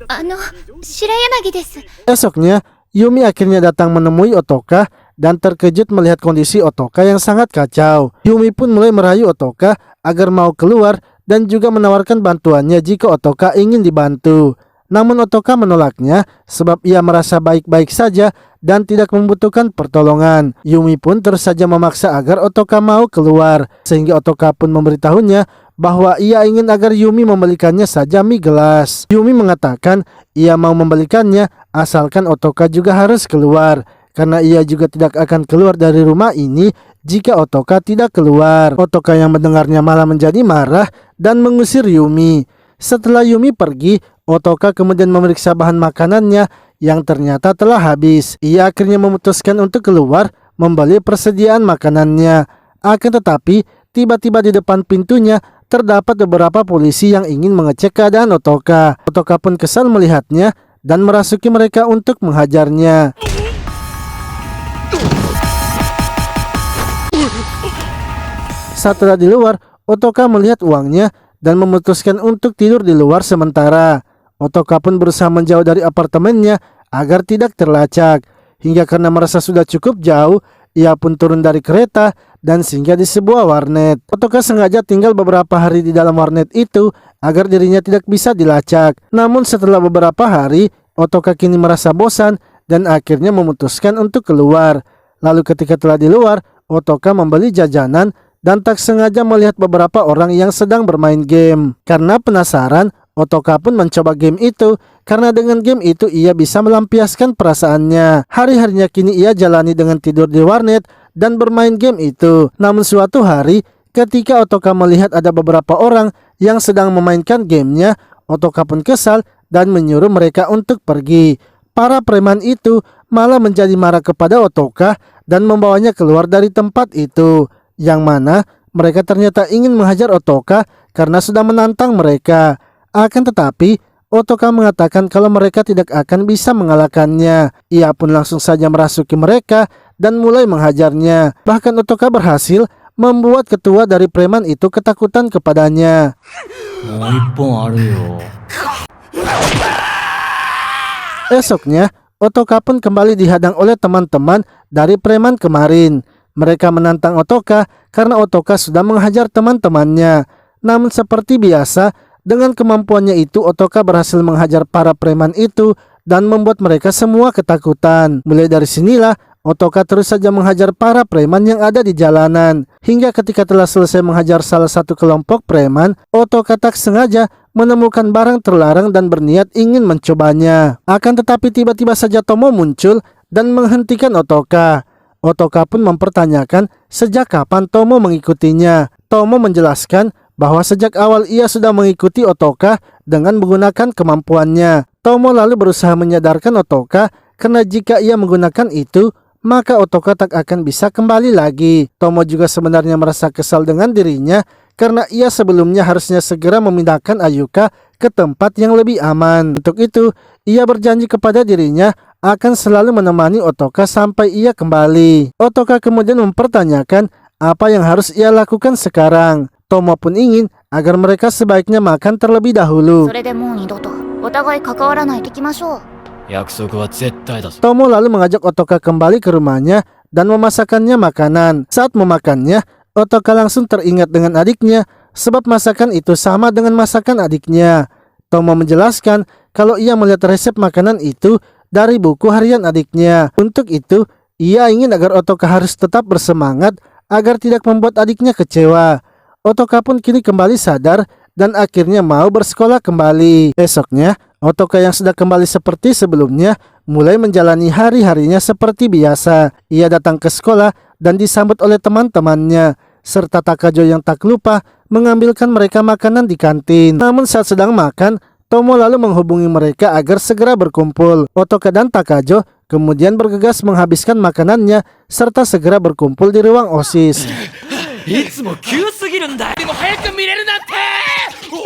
白柳です。 Esoknya, Yumi akhirnya datang menemui Otoka dan terkejut melihat kondisi Otoka yang sangat kacau. Yumi pun mulai merayu Otoka agar mau keluar dan juga menawarkan bantuannya jika Otoka ingin dibantu. Namun Otoka menolaknya sebab ia merasa baik-baik saja dan tidak membutuhkan pertolongan. Yumi pun terus saja memaksa agar Otoka mau keluar, sehingga Otoka pun memberitahunya bahwa ia ingin agar Yumi membelikannya saja mie gelas. Yumi mengatakan ia mau membelikannya asalkan Otoka juga harus keluar, karena ia juga tidak akan keluar dari rumah ini jika Otoka tidak keluar. Otoka yang mendengarnya malah menjadi marah dan mengusir Yumi. Setelah Yumi pergi, Otoka kemudian memeriksa bahan makanannya yang ternyata telah habis. Ia akhirnya memutuskan untuk keluar membeli persediaan makanannya. Akan tetapi, tiba-tiba di depan pintunya terdapat beberapa polisi yang ingin mengecek keadaan Otoka. Otoka pun kesal melihatnya dan merasuki mereka untuk menghajarnya. Setelah di luar, Otoka melihat uangnya dan memutuskan untuk tidur di luar sementara. Otoka pun berusaha menjauh dari apartemennya agar tidak terlacak. Hingga karena merasa sudah cukup jauh, ia pun turun dari kereta dan singgah di sebuah warnet. Otoka sengaja tinggal beberapa hari di dalam warnet itu agar dirinya tidak bisa dilacak. Namun setelah beberapa hari, Otoka kini merasa bosan dan akhirnya memutuskan untuk keluar. Lalu ketika telah di luar, Otoka membeli jajanan dan tak sengaja melihat beberapa orang yang sedang bermain game. Karena penasaran, Otoka pun mencoba game itu karena dengan game itu ia bisa melampiaskan perasaannya. Hari-harinya kini ia jalani dengan tidur di warnet dan bermain game itu. Namun suatu hari ketika Otoka melihat ada beberapa orang yang sedang memainkan gamenya, Otoka pun kesal dan menyuruh mereka untuk pergi. Para preman itu malah menjadi marah kepada Otoka dan membawanya keluar dari tempat itu. Yang mana mereka ternyata ingin menghajar Otoka karena sudah menantang mereka. Akan tetapi, Otoka mengatakan kalau mereka tidak akan bisa mengalahkannya. Ia pun langsung saja merasuki mereka dan mulai menghajarnya. Bahkan Otoka berhasil membuat ketua dari preman itu ketakutan kepadanya. Esoknya, Otoka pun kembali dihadang oleh teman-teman dari preman kemarin. Mereka menantang Otoka karena Otoka sudah menghajar teman-temannya. Namun seperti biasa, dengan kemampuannya itu Otoka berhasil menghajar para preman itu dan membuat mereka semua ketakutan. Mulai dari sinilah Otoka terus saja menghajar para preman yang ada di jalanan. Hingga ketika telah selesai menghajar salah satu kelompok preman, Otoka tak sengaja menemukan barang terlarang dan berniat ingin mencobanya. Akan tetapi tiba-tiba saja Tomo muncul dan menghentikan Otoka. Otoka pun mempertanyakan sejak kapan Tomo mengikutinya. Tomo menjelaskan bahwa sejak awal ia sudah mengikuti Otoka dengan menggunakan kemampuannya. Tomo lalu berusaha menyadarkan Otoka karena jika ia menggunakan itu, maka Otoka tak akan bisa kembali lagi. Tomo juga sebenarnya merasa kesal dengan dirinya karena ia sebelumnya harusnya segera memindahkan Ayuka ke tempat yang lebih aman. Untuk itu, ia berjanji kepada dirinya akan selalu menemani Otoka sampai ia kembali. Otoka kemudian mempertanyakan apa yang harus ia lakukan sekarang. Tomo pun ingin agar mereka sebaiknya makan terlebih dahulu. Tomo lalu mengajak Otoka kembali ke rumahnya dan memasakkannya makanan. Saat memakannya, Otoka langsung teringat dengan adiknya sebab masakan itu sama dengan masakan adiknya. Tomo menjelaskan kalau ia melihat resep makanan itu dari buku harian adiknya. Untuk itu, ia ingin agar Otoka harus tetap bersemangat agar tidak membuat adiknya kecewa. Otoka pun kini kembali sadar dan akhirnya mau bersekolah kembali. Esoknya, Otoka yang sudah kembali seperti sebelumnya mulai menjalani hari-harinya seperti biasa. Ia datang ke sekolah dan disambut oleh teman-temannya, serta Takajo yang tak lupa mengambilkan mereka makanan di kantin. Namun saat sedang makan, Tomo lalu menghubungi mereka agar segera berkumpul. Otoka dan Takajo kemudian bergegas menghabiskan makanannya serta segera berkumpul di ruang OSIS. いつも急すぎるんだよ。でも早く見れるなんて。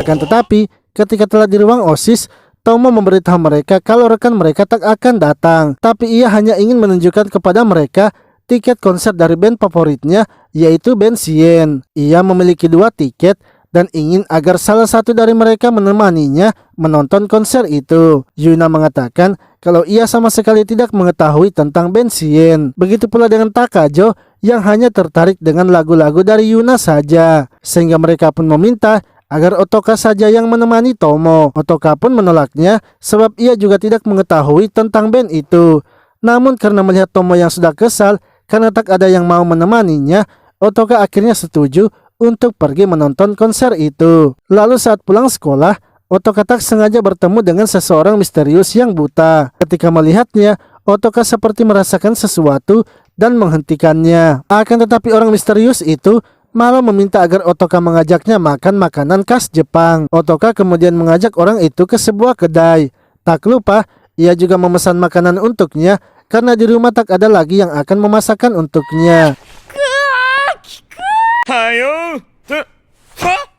Akan tetapi, ketika telah di ruang OSIS, Tomo memberitahu mereka kalau rekan mereka tak akan datang. Tapi ia hanya ingin menunjukkan kepada mereka tiket konser dari band favoritnya, yaitu band Sien. Ia memiliki 2 tiket dan ingin agar salah satu dari mereka menemaninya menonton konser itu. Yuna mengatakan kalau ia sama sekali tidak mengetahui tentang band Sien. Begitu pula dengan Takajo yang hanya tertarik dengan lagu-lagu dari Yuna saja. Sehingga mereka pun meminta agar Otoka saja yang menemani Tomo. Otoka pun menolaknya sebab ia juga tidak mengetahui tentang band itu. Namun karena melihat Tomo yang sudah kesal karena tak ada yang mau menemaninya, Otoka akhirnya setuju untuk pergi menonton konser itu. Lalu saat pulang sekolah, Otoka tak sengaja bertemu dengan seseorang misterius yang buta. Ketika melihatnya, Otoka seperti merasakan sesuatu dan menghentikannya. Akan tetapi orang misterius itu malah meminta agar Otoka mengajaknya makan makanan khas Jepang. Otoka kemudian mengajak orang itu ke sebuah kedai. Tak lupa, ia juga memesan makanan untuknya karena di rumah tak ada lagi yang akan memasakkan untuknya.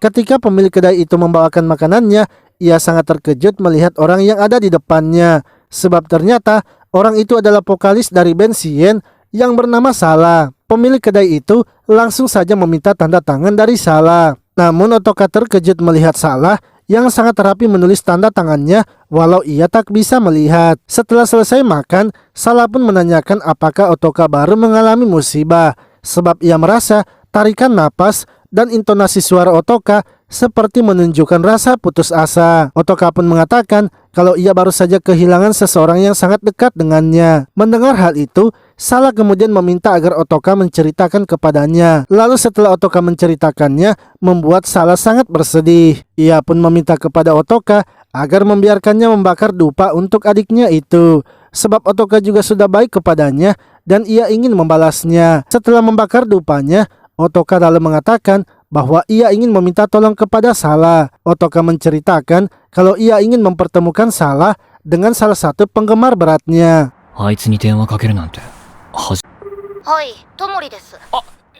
Ketika pemilik kedai itu membawakan makanannya, ia sangat terkejut melihat orang yang ada di depannya. Sebab ternyata orang itu adalah vokalis dari band Sien yang bernama Sala. Pemilik kedai itu langsung saja meminta tanda tangan dari Sala. Namun Otoka terkejut melihat Sala yang sangat rapi menulis tanda tangannya walau ia tak bisa melihat. Setelah selesai makan, Sala pun menanyakan apakah Otoka baru mengalami musibah. Sebab ia merasa tarikan napas dan intonasi suara Otoka seperti menunjukkan rasa putus asa. Otoka pun mengatakan kalau ia baru saja kehilangan seseorang yang sangat dekat dengannya. Mendengar hal itu, Sala kemudian meminta agar Otoka menceritakan kepadanya. Lalu setelah Otoka menceritakannya, membuat Sala sangat bersedih. Ia pun meminta kepada Otoka agar membiarkannya membakar dupa untuk adiknya itu. Sebab Otoka juga sudah baik kepadanya dan ia ingin membalasnya. Setelah membakar dupanya, Otoka lalu mengatakan bahwa ia ingin meminta tolong kepada Sala. Otoka menceritakan kalau ia ingin mempertemukan Sala dengan salah satu penggemar beratnya. あいつに電話かけるなんて。はいトモリです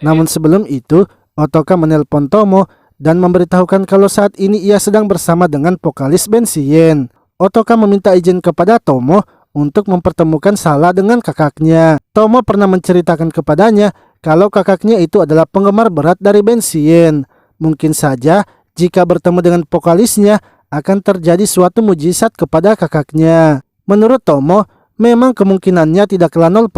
Namun sebelum itu, Otoka menelpon Tomo dan memberitahukan kalau saat ini ia sedang bersama dengan vokalis band Sien. Otoka meminta izin kepada Tomo untuk mempertemukan Sala dengan kakaknya. Tomo pernah menceritakan kepadanya kalau kakaknya itu adalah penggemar berat dari band Sien. Mungkin saja jika bertemu dengan vokalisnya akan terjadi suatu mujizat kepada kakaknya. Menurut Tomo, memang kemungkinannya tidaklah 0%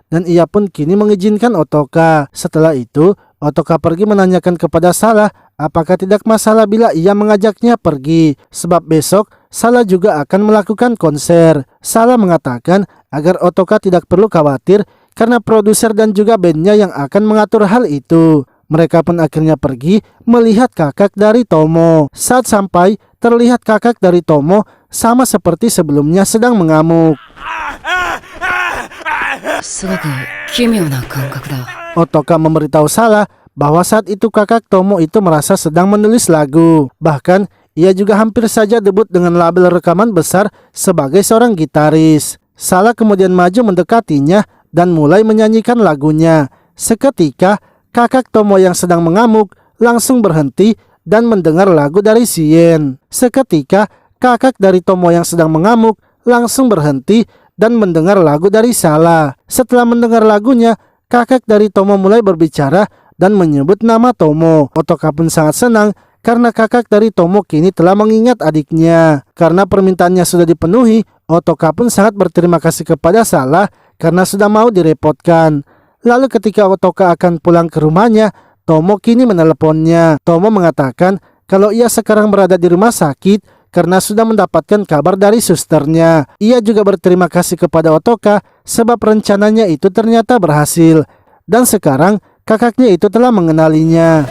dan ia pun kini mengizinkan Otoka. Setelah itu, Otoka pergi menanyakan kepada Sala apakah tidak masalah bila ia mengajaknya pergi. Sebab besok Sala juga akan melakukan konser. Sala mengatakan agar Otoka tidak perlu khawatir karena produser dan juga bandnya yang akan mengatur hal itu. Mereka pun akhirnya pergi melihat kakak dari Tomo. Saat sampai, terlihat kakak dari Tomo sama seperti sebelumnya sedang mengamuk. Otoka memberitahu Sala bahwa saat itu kakak Tomo itu merasa sedang menulis lagu. Bahkan, ia juga hampir saja debut dengan label rekaman besar sebagai seorang gitaris. Sala kemudian maju mendekatinya dan mulai menyanyikan lagunya. Seketika, kakak Tomo yang sedang mengamuk langsung berhenti dan mendengar lagu dari Sien. Seketika, kakak dari Tomo yang sedang mengamuk langsung berhenti dan mendengar lagu dari Sala. Setelah mendengar lagunya, kakak dari Tomo mulai berbicara dan menyebut nama Tomo. Otoka pun sangat senang karena kakak dari Tomo kini telah mengingat adiknya. Karena permintaannya sudah dipenuhi, Otoka pun sangat berterima kasih kepada Sala karena sudah mau direpotkan. Lalu ketika Otoka akan pulang ke rumahnya, Tomo kini meneleponnya. Tomo mengatakan kalau ia sekarang berada di rumah sakit karena sudah mendapatkan kabar dari susternya. Ia juga berterima kasih kepada Otoka sebab rencananya itu ternyata berhasil. Dan sekarang kakaknya itu telah mengenalinya.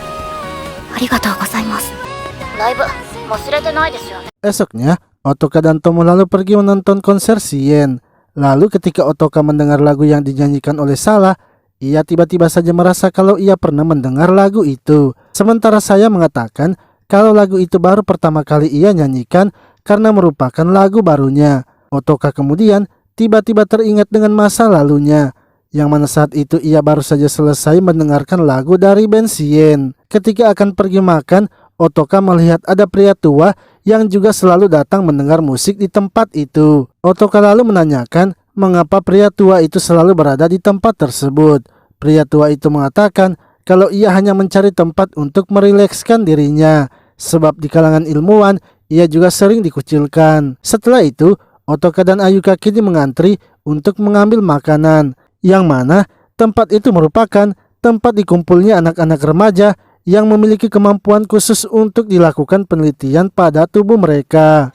Esoknya, Otoka dan Tomo lalu pergi menonton konser Sien. Lalu ketika Otoka mendengar lagu yang dinyanyikan oleh Sala, ia tiba-tiba saja merasa kalau ia pernah mendengar lagu itu. Sementara saya mengatakan kalau lagu itu baru pertama kali ia nyanyikan karena merupakan lagu barunya. Otoka kemudian tiba-tiba teringat dengan masa lalunya, yang mana saat itu ia baru saja selesai mendengarkan lagu dari band Sien. Ketika akan pergi makan, Otoka melihat ada pria tua yang juga selalu datang mendengar musik di tempat itu. Otoka lalu menanyakan mengapa pria tua itu selalu berada di tempat tersebut. Pria tua itu mengatakan kalau ia hanya mencari tempat untuk merilekskan dirinya, sebab di kalangan ilmuwan ia juga sering dikucilkan. Setelah itu, Otoka dan Ayuka kini mengantri untuk mengambil makanan, yang mana tempat itu merupakan tempat dikumpulnya anak-anak remaja yang memiliki kemampuan khusus untuk dilakukan penelitian pada tubuh mereka.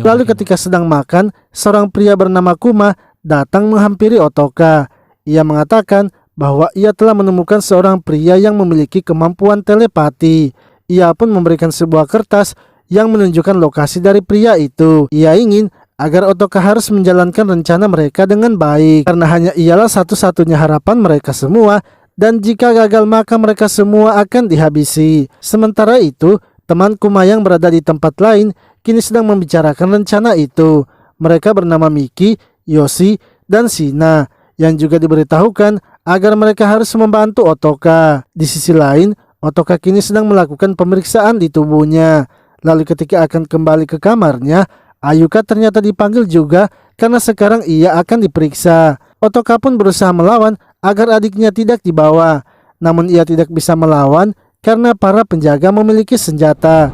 Lalu ketika sedang makan, seorang pria bernama Kuma datang menghampiri Otoka. Ia mengatakan bahwa ia telah menemukan seorang pria yang memiliki kemampuan telepati. Ia pun memberikan sebuah kertas yang menunjukkan lokasi dari pria itu. Ia ingin agar Otoka harus menjalankan rencana mereka dengan baik, karena hanya ialah satu-satunya harapan mereka semua, dan jika gagal maka mereka semua akan dihabisi. Sementara itu, teman Kuma yang berada di tempat lain kini sedang membicarakan rencana itu. Mereka bernama Miki, Yoshi, dan Shina, yang juga diberitahukan agar mereka harus membantu Otoka. Di sisi lain, Otoka kini sedang melakukan pemeriksaan di tubuhnya. Lalu ketika akan kembali ke kamarnya, Ayuka ternyata dipanggil juga karena sekarang ia akan diperiksa. Otoka pun berusaha melawan agar adiknya tidak dibawa, namun ia tidak bisa melawan karena para penjaga memiliki senjata.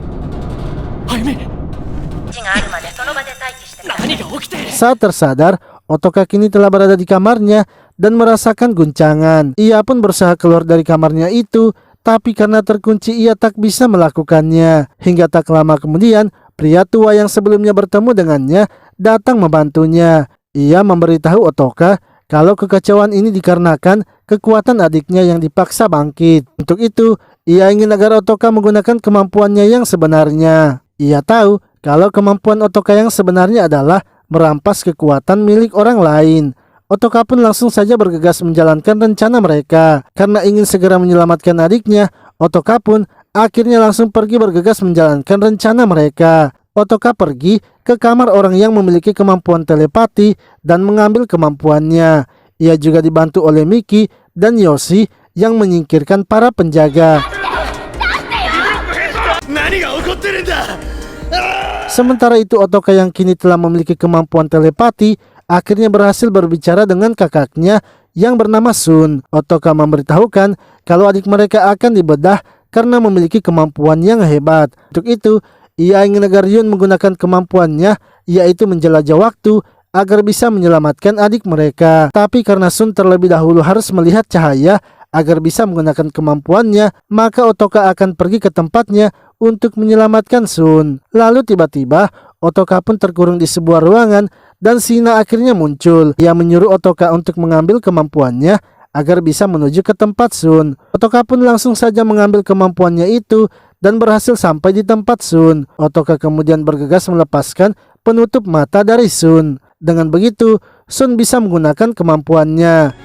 Saat tersadar, Otoka kini telah berada di kamarnya dan merasakan guncangan. Ia pun berusaha keluar dari kamarnya itu, tapi karena terkunci ia tak bisa melakukannya. Hingga tak lama kemudian, pria tua yang sebelumnya bertemu dengannya datang membantunya. Ia memberitahu Otoka kalau kekacauan ini dikarenakan kekuatan adiknya yang dipaksa bangkit. Untuk itu, ia ingin agar Otoka menggunakan kemampuannya yang sebenarnya. Ia tahu kalau kemampuan Otoka yang sebenarnya adalah merampas kekuatan milik orang lain. Otoka pun langsung saja bergegas menjalankan rencana mereka. Karena ingin segera menyelamatkan adiknya, Otoka pun akhirnya langsung pergi bergegas menjalankan rencana mereka. Otoka pergi ke kamar orang yang memiliki kemampuan telepati dan mengambil kemampuannya. Ia juga dibantu oleh Miki dan Yoshi yang menyingkirkan para penjaga. Sementara itu, Otoka yang kini telah memiliki kemampuan telepati akhirnya berhasil berbicara dengan kakaknya yang bernama Sun. Otoka memberitahukan kalau adik mereka akan dibedah karena memiliki kemampuan yang hebat. Untuk itu, ia ingin agar Yun menggunakan kemampuannya, yaitu menjelajah waktu, agar bisa menyelamatkan adik mereka. Tapi karena Sun terlebih dahulu harus melihat cahaya agar bisa menggunakan kemampuannya, maka Otoka akan pergi ke tempatnya untuk menyelamatkan Sun. Lalu tiba-tiba Otoka pun terkurung di sebuah ruangan dan Shina akhirnya muncul. Ia menyuruh Otoka untuk mengambil kemampuannya agar bisa menuju ke tempat Sun. Otoka pun langsung saja mengambil kemampuannya itu dan berhasil sampai di tempat Sun. Otoka kemudian bergegas melepaskan penutup mata dari Sun. Dengan begitu, Sun bisa menggunakan kemampuannya.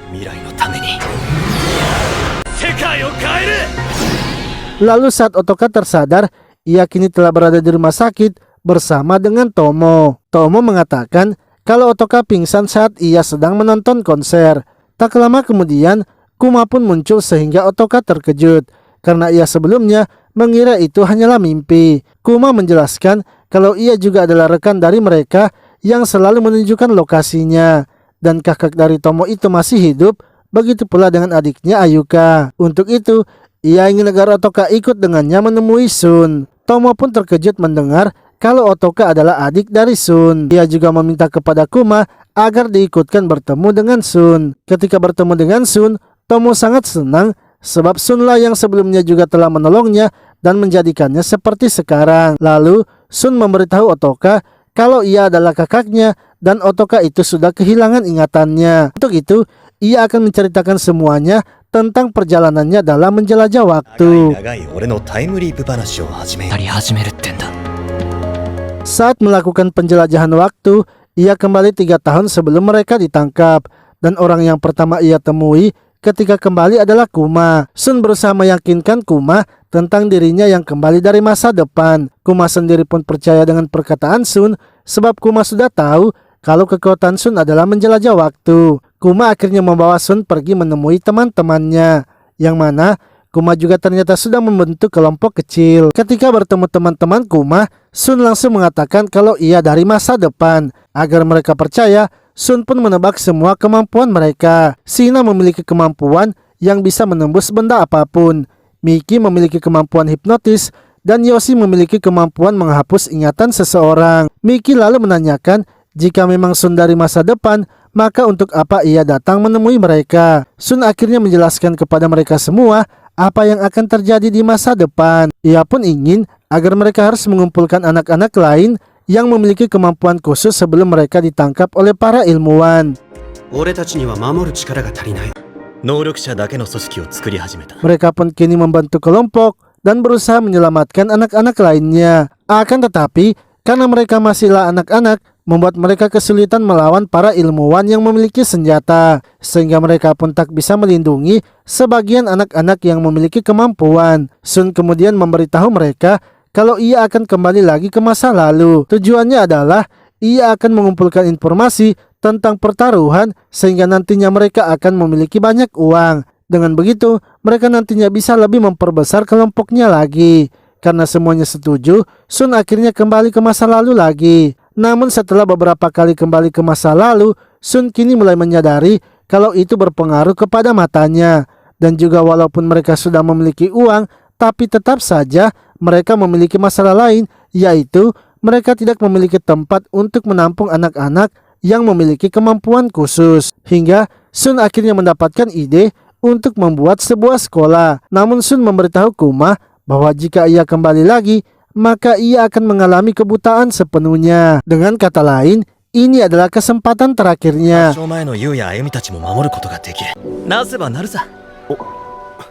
Lalu saat Otoka tersadar, ia kini telah berada di rumah sakit bersama dengan Tomo. Tomo mengatakan kalau Otoka pingsan saat ia sedang menonton konser. Tak lama kemudian, Kuma pun muncul sehingga Otoka terkejut karena ia sebelumnya mengira itu hanyalah mimpi. Kuma menjelaskan kalau ia juga adalah rekan dari mereka yang selalu menunjukkan lokasinya, dan kakak dari Tomo itu masih hidup, begitu pula dengan adiknya Ayuka. Untuk itu, ia ingin agar Otoka ikut dengannya menemui Sun. Tomo pun terkejut mendengar kalau Otoka adalah adik dari Sun. Ia juga meminta kepada Kuma agar diikutkan bertemu dengan Sun. Ketika bertemu dengan Sun, Tomo sangat senang sebab Sun lah yang sebelumnya juga telah menolongnya dan menjadikannya seperti sekarang. Lalu Sun memberitahu Otoka kalau ia adalah kakaknya dan Otoka itu sudah kehilangan ingatannya. Untuk itu, ia akan menceritakan semuanya tentang perjalanannya dalam menjelajah waktu. Saat melakukan penjelajahan waktu, ia kembali 3 tahun sebelum mereka ditangkap. Dan orang yang pertama ia temui ketika kembali adalah Kuma. Sun berusaha meyakinkan Kuma tentang dirinya yang kembali dari masa depan. Kuma sendiri pun percaya dengan perkataan Sun sebab Kuma sudah tahu kalau kekuatan Sun adalah menjelajah waktu. Kuma akhirnya membawa Sun pergi menemui teman-temannya, yang mana Kuma juga ternyata sudah membentuk kelompok kecil. Ketika bertemu teman-teman Kuma, Sun langsung mengatakan kalau ia dari masa depan. Agar mereka percaya, Sun pun menebak semua kemampuan mereka. Shina memiliki kemampuan yang bisa menembus benda apapun. Miki memiliki kemampuan hipnotis dan Yoshi memiliki kemampuan menghapus ingatan seseorang. Miki lalu menanyakan jika memang Sun dari masa depan, maka untuk apa ia datang menemui mereka. Sun akhirnya menjelaskan kepada mereka semua apa yang akan terjadi di masa depan. Ia pun ingin agar mereka harus mengumpulkan anak-anak lain yang memiliki kemampuan khusus sebelum mereka ditangkap oleh para ilmuwan. Mereka pun kini membentuk kelompok dan berusaha menyelamatkan anak-anak lainnya. Akan tetapi, karena mereka masihlah anak-anak, membuat mereka kesulitan melawan para ilmuwan yang memiliki senjata, sehingga mereka pun tak bisa melindungi sebagian anak-anak yang memiliki kemampuan. Sun kemudian memberitahu mereka kalau ia akan kembali lagi ke masa lalu. Tujuannya adalah ia akan mengumpulkan informasi tentang pertaruhan sehingga nantinya mereka akan memiliki banyak uang. Dengan begitu, mereka nantinya bisa lebih memperbesar kelompoknya lagi. Karena semuanya setuju, Sun akhirnya kembali ke masa lalu lagi. Namun setelah beberapa kali kembali ke masa lalu, Sun kini mulai menyadari kalau itu berpengaruh kepada matanya. Dan juga walaupun mereka sudah memiliki uang, tapi tetap saja mereka memiliki masalah lain, yaitu mereka tidak memiliki tempat untuk menampung anak-anak yang memiliki kemampuan khusus. Hingga Sun akhirnya mendapatkan ide untuk membuat sebuah sekolah. Namun Sun memberitahu Kuma bahwa jika ia kembali lagi, maka ia akan mengalami kebutaan sepenuhnya. Dengan kata lain, ini adalah kesempatan terakhirnya.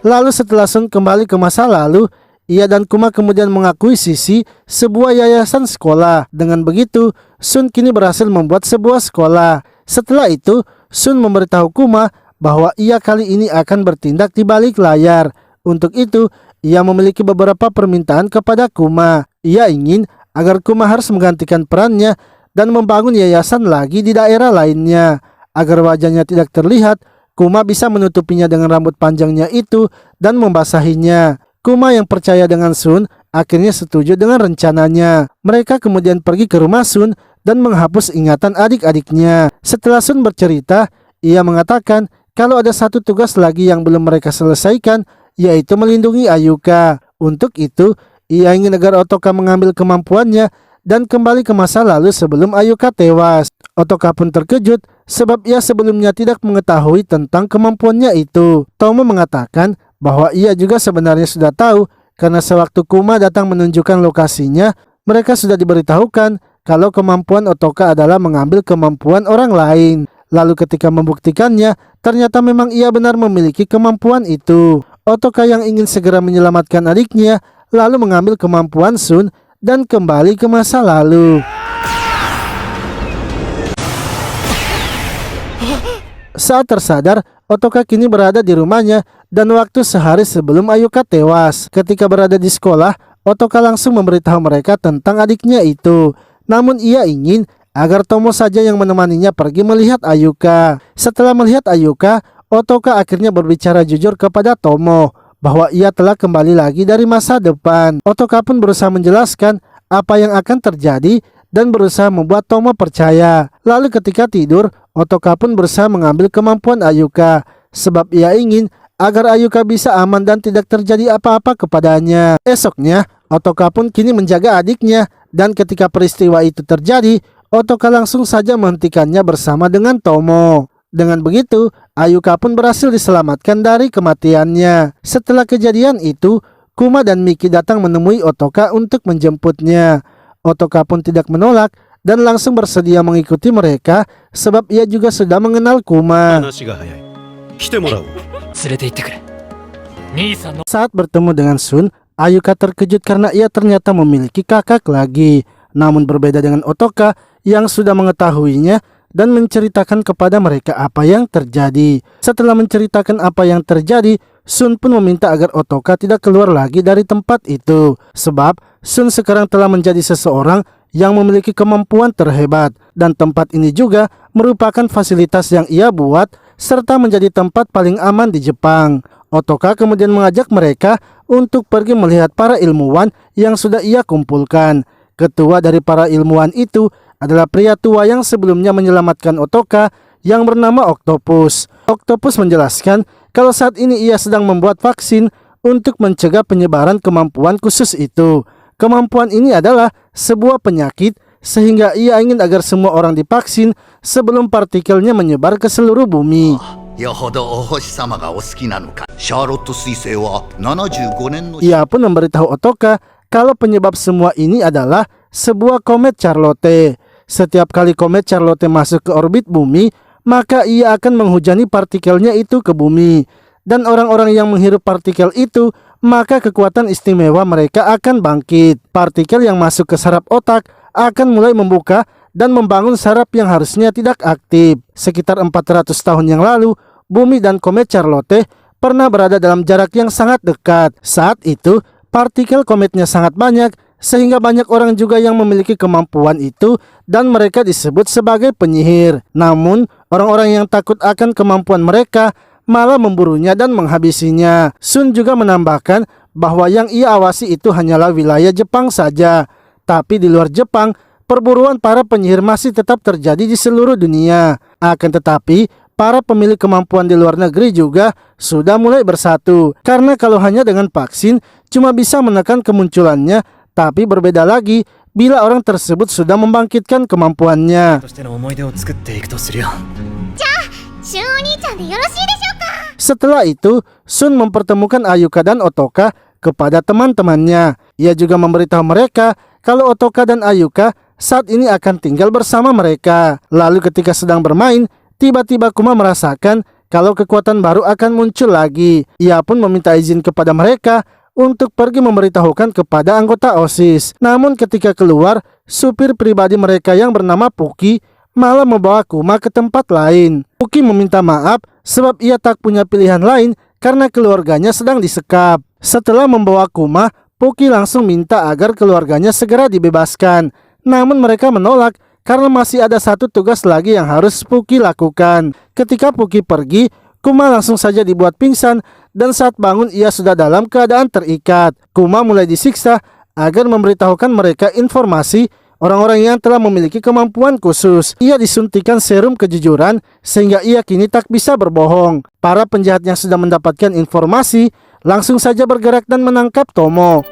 Lalu setelah Sun kembali ke masa lalu, ia dan Kuma kemudian mengakuisisi sebuah yayasan sekolah. Dengan begitu, Sun kini berhasil membuat sebuah sekolah. Setelah itu, Sun memberitahu Kuma bahwa ia kali ini akan bertindak di balik layar. Untuk itu, ia memiliki beberapa permintaan kepada Kuma. Ia ingin agar Kuma harus menggantikan perannya dan membangun yayasan lagi di daerah lainnya. Agar wajahnya tidak terlihat, Kuma bisa menutupinya dengan rambut panjangnya itu dan membasahinya. Kuma yang percaya dengan Sun akhirnya setuju dengan rencananya. Mereka kemudian pergi ke rumah Sun dan menghapus ingatan adik-adiknya. Setelah Sun bercerita, ia mengatakan kalau ada satu tugas lagi yang belum mereka selesaikan, yaitu melindungi Ayuka. Untuk itu, ia ingin agar Otoka mengambil kemampuannya dan kembali ke masa lalu sebelum Ayuka tewas. Otoka pun terkejut sebab ia sebelumnya tidak mengetahui tentang kemampuannya itu. Tomo mengatakan bahwa ia juga sebenarnya sudah tahu karena sewaktu Kuma datang menunjukkan lokasinya, mereka sudah diberitahukan kalau kemampuan Otoka adalah mengambil kemampuan orang lain. Lalu ketika membuktikannya, ternyata memang ia benar memiliki kemampuan itu. Otoka yang ingin segera menyelamatkan adiknya, lalu mengambil kemampuan Sun dan kembali ke masa lalu. Saat tersadar, Otoka kini berada di rumahnya dan waktu sehari sebelum Ayuka tewas. Ketika berada di sekolah, Otoka langsung memberitahu mereka tentang adiknya itu. Namun ia ingin agar Tomo saja yang menemaninya pergi melihat Ayuka. Setelah melihat Ayuka, Otoka akhirnya berbicara jujur kepada Tomo bahwa ia telah kembali lagi dari masa depan. Otoka pun berusaha menjelaskan apa yang akan terjadi dan berusaha membuat Tomo percaya. Lalu ketika tidur, Otoka pun berusaha mengambil kemampuan Ayuka sebab ia ingin agar Ayuka bisa aman dan tidak terjadi apa-apa kepadanya. Esoknya, Otoka pun kini menjaga adiknya dan ketika peristiwa itu terjadi, Otoka langsung saja menghentikannya bersama dengan Tomo. Dengan begitu, Ayuka pun berhasil diselamatkan dari kematiannya. Setelah kejadian itu, Kuma dan Miki datang menemui Otoka untuk menjemputnya. Otoka pun tidak menolak dan langsung bersedia mengikuti mereka sebab ia juga sudah mengenal Kuma. Saat bertemu dengan Sun, Ayuka terkejut karena ia ternyata memiliki kakak lagi. Namun berbeda dengan Otoka yang sudah mengetahuinya dan menceritakan kepada mereka apa yang terjadi. Setelah menceritakan apa yang terjadi, Sun pun meminta agar Otoka tidak keluar lagi dari tempat itu. Sebab Sun sekarang telah menjadi seseorang yang memiliki kemampuan terhebat, dan tempat ini juga merupakan fasilitas yang ia buat serta menjadi tempat paling aman di Jepang. Otoka kemudian mengajak mereka untuk pergi melihat para ilmuwan yang sudah ia kumpulkan. Ketua dari para ilmuwan itu adalah pria tua yang sebelumnya menyelamatkan Otoka yang bernama Octopus. Octopus menjelaskan kalau saat ini ia sedang membuat vaksin untuk mencegah penyebaran kemampuan khusus itu. Kemampuan ini adalah sebuah penyakit sehingga ia ingin agar semua orang divaksin sebelum partikelnya menyebar ke seluruh bumi. よほどお星様がお好きなのか。シャーロット彗星は75年の Ia pun memberitahu Otoka kalau penyebab semua ini adalah sebuah komet Charlotte. Setiap kali komet Charlotte masuk ke orbit bumi, maka ia akan menghujani partikelnya itu ke bumi. Dan orang-orang yang menghirup partikel itu, maka kekuatan istimewa mereka akan bangkit. Partikel yang masuk ke saraf otak akan mulai membuka dan membangun saraf yang harusnya tidak aktif. Sekitar 400 tahun yang lalu, bumi dan komet Charlotte pernah berada dalam jarak yang sangat dekat. Saat itu, partikel kometnya sangat banyak, sehingga banyak orang juga yang memiliki kemampuan itu dan mereka disebut sebagai penyihir. Namun, orang-orang yang takut akan kemampuan mereka malah memburunya dan menghabisinya. Sun juga menambahkan bahwa yang ia awasi itu hanyalah wilayah Jepang saja. Tapi di luar Jepang, perburuan para penyihir masih tetap terjadi di seluruh dunia. Akan tetapi, para pemilik kemampuan di luar negeri juga sudah mulai bersatu. Karena kalau hanya dengan vaksin, cuma bisa menekan kemunculannya, tapi berbeda lagi bila orang tersebut sudah membangkitkan kemampuannya. としての思い出を作っていくとするよ。 シュンお兄ちゃんでよろしいでしょうか。 Setelah itu, Sun mempertemukan Ayuka dan Otoka kepada teman-temannya. Ia juga memberitahu mereka kalau Otoka dan Ayuka saat ini akan tinggal bersama mereka. Lalu ketika sedang bermain, tiba-tiba Kuma merasakan kalau kekuatan baru akan muncul lagi. Ia pun meminta izin kepada mereka untuk pergi memberitahukan kepada anggota OSIS. Namun ketika keluar, supir pribadi mereka yang bernama Puki malah membawa Kuma ke tempat lain. Puki meminta maaf sebab ia tak punya pilihan lain karena keluarganya sedang disekap. Setelah membawa Kuma, Puki langsung minta agar keluarganya segera dibebaskan. Namun mereka menolak karena masih ada satu tugas lagi yang harus Puki lakukan. Ketika Puki pergi, Kuma langsung saja dibuat pingsan dan saat bangun ia sudah dalam keadaan terikat. Kuma mulai disiksa agar memberitahukan mereka informasi orang-orang yang telah memiliki kemampuan khusus. Ia disuntikan serum kejujuran sehingga ia kini tak bisa berbohong. Para penjahat yang sudah mendapatkan informasi langsung saja bergerak dan menangkap Tomo.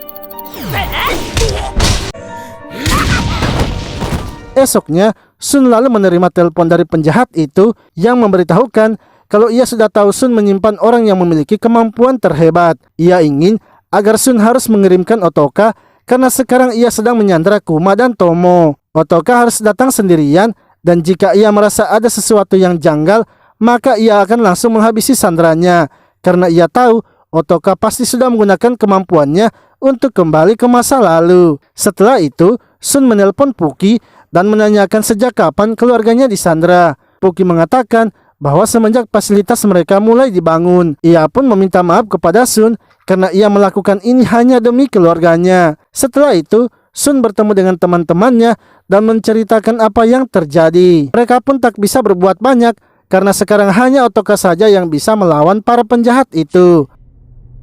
Esoknya, Sun lalu menerima telepon dari penjahat itu yang memberitahukan kalau ia sudah tahu Sun menyimpan orang yang memiliki kemampuan terhebat. Ia ingin agar Sun harus mengirimkan Otoka karena sekarang ia sedang menyandra Kuma dan Tomo. Otoka harus datang sendirian dan jika ia merasa ada sesuatu yang janggal, maka ia akan langsung menghabisi sandranya. Karena ia tahu Otoka pasti sudah menggunakan kemampuannya untuk kembali ke masa lalu. Setelah itu, Sun menelpon Puki dan menanyakan sejak kapan keluarganya disandra. Puki mengatakan bahwa semenjak fasilitas mereka mulai dibangun. Ia pun meminta maaf kepada Sun karena ia melakukan ini hanya demi keluarganya. Setelah itu, Sun bertemu dengan teman-temannya dan menceritakan apa yang terjadi. Mereka pun tak bisa berbuat banyak karena sekarang hanya Otoka saja yang bisa melawan para penjahat itu.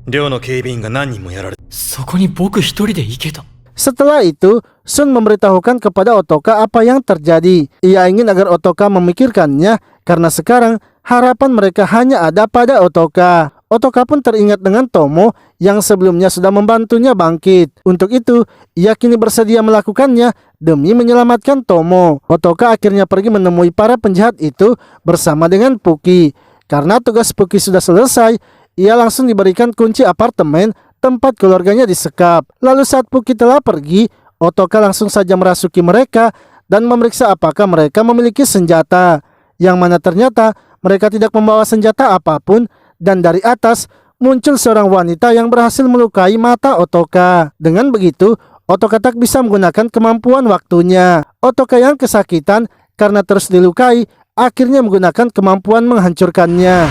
寮の警備員が何人もやられた。そこに僕一人で行けた。 Setelah itu, Sun memberitahukan kepada Otoka apa yang terjadi. Ia ingin agar Otoka memikirkannya karena sekarang harapan mereka hanya ada pada Otoka. Otoka pun teringat dengan Tomo yang sebelumnya sudah membantunya bangkit. Untuk itu, ia kini bersedia melakukannya demi menyelamatkan Tomo. Otoka akhirnya pergi menemui para penjahat itu bersama dengan Puki. Karena tugas Puki sudah selesai, ia langsung diberikan kunci apartemen tempat keluarganya disekap. Lalu saat Puki telah pergi, Otoka langsung saja merasuki mereka dan memeriksa apakah mereka memiliki senjata. Yang mana ternyata mereka tidak membawa senjata apapun dan dari atas muncul seorang wanita yang berhasil melukai mata Otoka. Dengan begitu, Otoka tak bisa menggunakan kemampuan waktunya. Otoka yang kesakitan karena terus dilukai akhirnya menggunakan kemampuan menghancurkannya.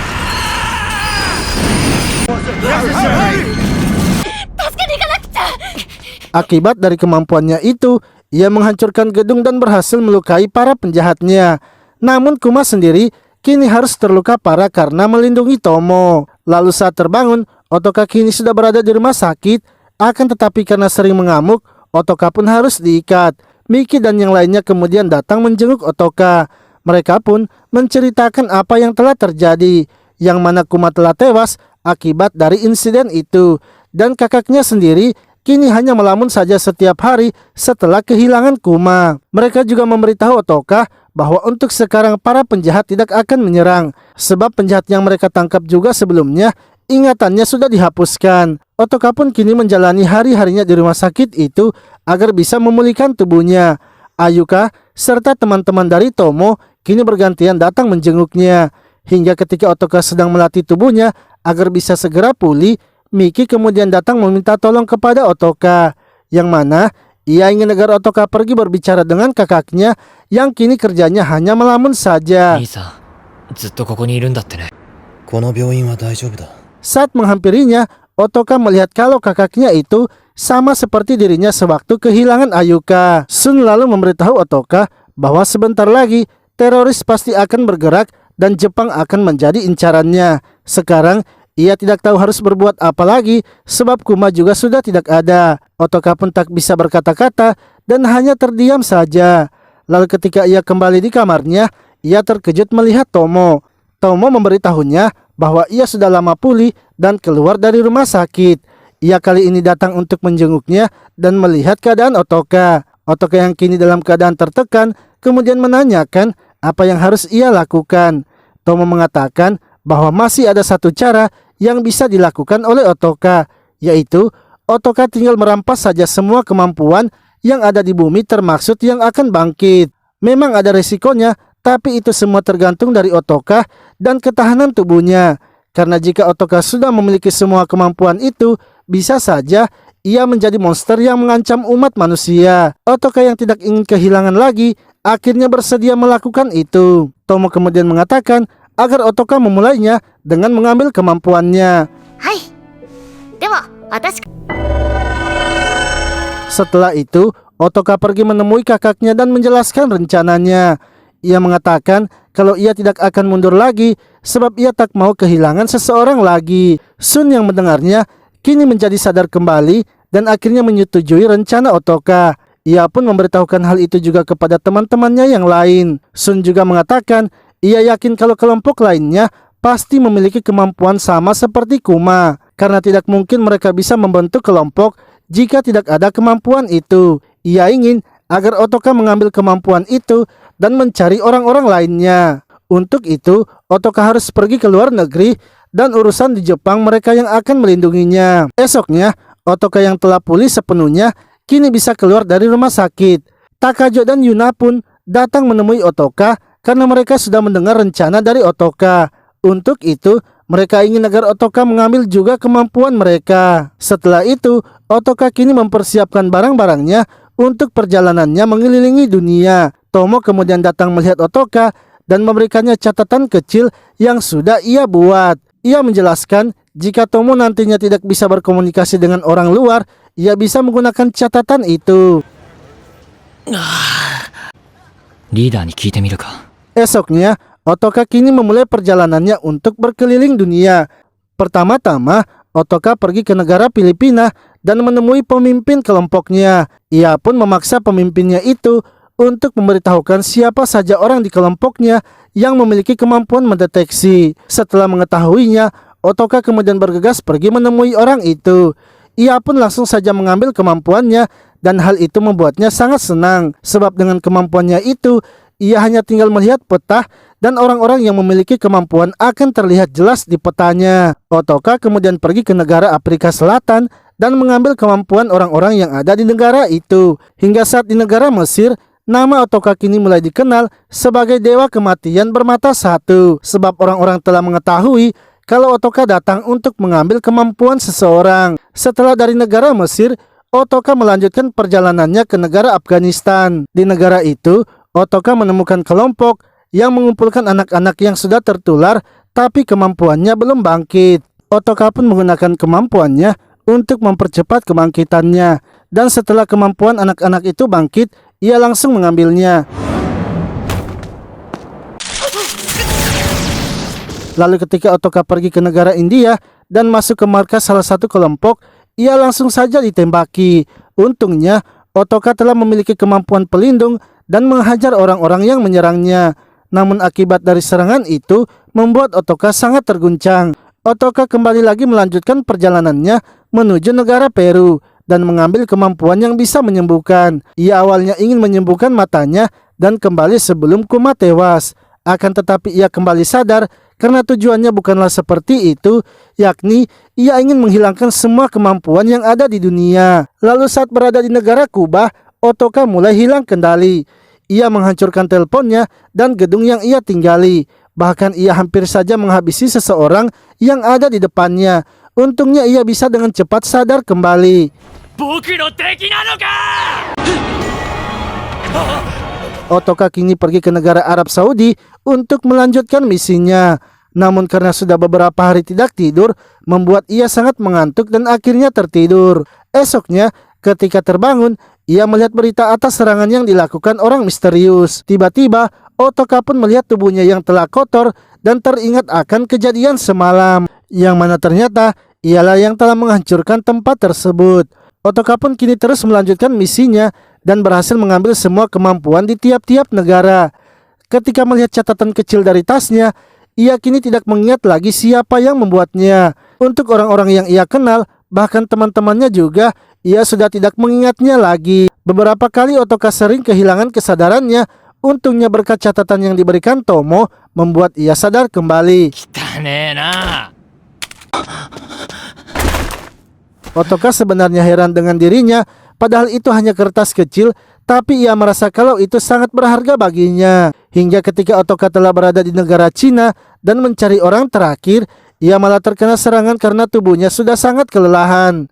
Akibat dari kemampuannya itu, ia menghancurkan gedung dan berhasil melukai para penjahatnya. Namun Kuma sendiri kini harus terluka parah karena melindungi Tomo. Lalu saat terbangun, Otoka kini sudah berada di rumah sakit. Akan tetapi karena sering mengamuk, Otoka pun harus diikat. Miki dan yang lainnya kemudian datang menjenguk Otoka. Mereka pun menceritakan apa yang telah terjadi, yang mana Kuma telah tewas akibat dari insiden itu. Dan kakaknya sendiri kini hanya melamun saja setiap hari setelah kehilangan Kuma. Mereka juga memberitahu Otoka bahwa untuk sekarang para penjahat tidak akan menyerang, sebab penjahat yang mereka tangkap juga sebelumnya ingatannya sudah dihapuskan. Otoka pun kini menjalani hari-harinya di rumah sakit itu agar bisa memulihkan tubuhnya. Ayuka serta teman-teman dari Tomo kini bergantian datang menjenguknya. Hingga ketika Otoka sedang melatih tubuhnya agar bisa segera pulih, Miki kemudian datang meminta tolong kepada Otoka, yang mana ia ingin agar Otoka pergi berbicara dengan kakaknya yang kini kerjanya hanya melamun saja. 兄さん、ずっとここにいるんだってね。この病院は大丈夫だ。 Saat menghampirinya, Otoka melihat kalau kakaknya itu sama seperti dirinya sewaktu kehilangan Ayuka. Sun lalu memberitahu Otoka bahwa sebentar lagi teroris pasti akan bergerak dan Jepang akan menjadi incarannya. Sekarang ia tidak tahu harus berbuat apa lagi sebab Kuma juga sudah tidak ada. Otoka pun tak bisa berkata-kata dan hanya terdiam saja. Lalu ketika ia kembali di kamarnya, ia terkejut melihat Tomo. Tomo memberitahunya bahwa ia sudah lama pulih dan keluar dari rumah sakit. Ia kali ini datang untuk menjenguknya dan melihat keadaan Otoka. Otoka yang kini dalam keadaan tertekan kemudian menanyakan apa yang harus ia lakukan. Tomo mengatakan bahwa masih ada satu cara yang bisa dilakukan oleh Otoka, yaitu Otoka tinggal merampas saja semua kemampuan yang ada di bumi termaksud yang akan bangkit. Memang ada resikonya, tapi itu semua tergantung dari Otoka dan ketahanan tubuhnya. Karena jika Otoka sudah memiliki semua kemampuan itu, bisa saja ia menjadi monster yang mengancam umat manusia. Otoka yang tidak ingin kehilangan lagi akhirnya bersedia melakukan itu. Tomo kemudian mengatakan agar Otoka memulainya dengan mengambil kemampuannya. はい。では、私。 Setelah itu, Otoka pergi menemui kakaknya dan menjelaskan rencananya. Ia mengatakan kalau ia tidak akan mundur lagi sebab ia tak mau kehilangan seseorang lagi. Sun yang mendengarnya kini menjadi sadar kembali dan akhirnya menyetujui rencana Otoka. Ia pun memberitahukan hal itu juga kepada teman-temannya yang lain. Sun juga mengatakan ia yakin kalau kelompok lainnya pasti memiliki kemampuan sama seperti Kuma, karena tidak mungkin mereka bisa membentuk kelompok jika tidak ada kemampuan itu. Ia ingin agar Otoka mengambil kemampuan itu dan mencari orang-orang lainnya. Untuk itu, Otoka harus pergi ke luar negeri dan urusan di Jepang mereka yang akan melindunginya. Esoknya, Otoka yang telah pulih sepenuhnya kini bisa keluar dari rumah sakit. Takajo dan Yuna pun datang menemui Otoka karena mereka sudah mendengar rencana dari Otoka. Untuk itu, mereka ingin agar Otoka mengambil juga kemampuan mereka. Setelah itu, Otoka kini mempersiapkan barang-barangnya untuk perjalanannya mengelilingi dunia. Tomo kemudian datang melihat Otoka dan memberikannya catatan kecil yang sudah ia buat. Ia menjelaskan jika Tomo nantinya tidak bisa berkomunikasi dengan orang luar, ia bisa menggunakan catatan itu. リーダーに聞いてみるか。 Esoknya, Otoka kini memulai perjalanannya untuk berkeliling dunia. Pertama-tama, Otoka pergi ke negara Filipina dan menemui pemimpin kelompoknya. Ia pun memaksa pemimpinnya itu untuk memberitahukan siapa saja orang di kelompoknya yang memiliki kemampuan mendeteksi. Setelah mengetahuinya, Otoka kemudian bergegas pergi menemui orang itu. Ia pun langsung saja mengambil kemampuannya dan hal itu membuatnya sangat senang. Sebab dengan kemampuannya itu, ia hanya tinggal melihat peta dan orang-orang yang memiliki kemampuan akan terlihat jelas di petanya. Otoka kemudian pergi ke negara Afrika Selatan dan mengambil kemampuan orang-orang yang ada di negara itu. Hingga saat di negara Mesir, nama Otoka kini mulai dikenal sebagai dewa kematian bermata satu. Sebab orang-orang telah mengetahui kalau Otoka datang untuk mengambil kemampuan seseorang. Setelah dari negara Mesir, Otoka melanjutkan perjalanannya ke negara Afghanistan. Di negara itu, Otoka menemukan kelompok yang mengumpulkan anak-anak yang sudah tertular tapi kemampuannya belum bangkit. Otoka pun menggunakan kemampuannya untuk mempercepat kebangkitannya. Dan setelah kemampuan anak-anak itu bangkit, ia langsung mengambilnya. Lalu ketika Otoka pergi ke negara India dan masuk ke markas salah satu kelompok, ia langsung saja ditembaki. Untungnya, Otoka telah memiliki kemampuan pelindung dan menghajar orang-orang yang menyerangnya. Namun akibat dari serangan itu membuat Otoka sangat terguncang. Otoka kembali lagi melanjutkan perjalanannya menuju negara Peru dan mengambil kemampuan yang bisa menyembuhkan. Ia awalnya ingin menyembuhkan matanya dan kembali sebelum Kuma tewas. Akan tetapi ia kembali sadar karena tujuannya bukanlah seperti itu, yakni ia ingin menghilangkan semua kemampuan yang ada di dunia. Lalu saat berada di negara Kuba, Otoka mulai hilang kendali. Ia menghancurkan teleponnya dan gedung yang ia tinggali. Bahkan ia hampir saja menghabisi seseorang yang ada di depannya. Untungnya ia bisa dengan cepat sadar kembali. Otoka kini pergi ke negara Arab Saudi untuk melanjutkan misinya. Namun karena sudah beberapa hari tidak tidur, membuat ia sangat mengantuk dan akhirnya tertidur. Esoknya, ketika terbangun, ia melihat berita atas serangan yang dilakukan orang misterius. Tiba-tiba, Otoka pun melihat tubuhnya yang telah kotor dan teringat akan kejadian semalam, yang mana ternyata ialah yang telah menghancurkan tempat tersebut. Otoka pun kini terus melanjutkan misinya dan berhasil mengambil semua kemampuan di tiap-tiap negara. Ketika melihat catatan kecil dari tasnya, ia kini tidak mengingat lagi siapa yang membuatnya. Untuk orang-orang yang ia kenal, bahkan teman-temannya juga, ia sudah tidak mengingatnya lagi. Beberapa kali Otoka sering kehilangan kesadarannya. Untungnya berkat catatan yang diberikan Tomo, membuat ia sadar kembali. Otoka sebenarnya heran dengan dirinya, padahal itu hanya kertas kecil, tapi ia merasa kalau itu sangat berharga baginya. Hingga ketika Otoka telah berada di negara Cina dan mencari orang terakhir, ia malah terkena serangan karena tubuhnya sudah sangat kelelahan.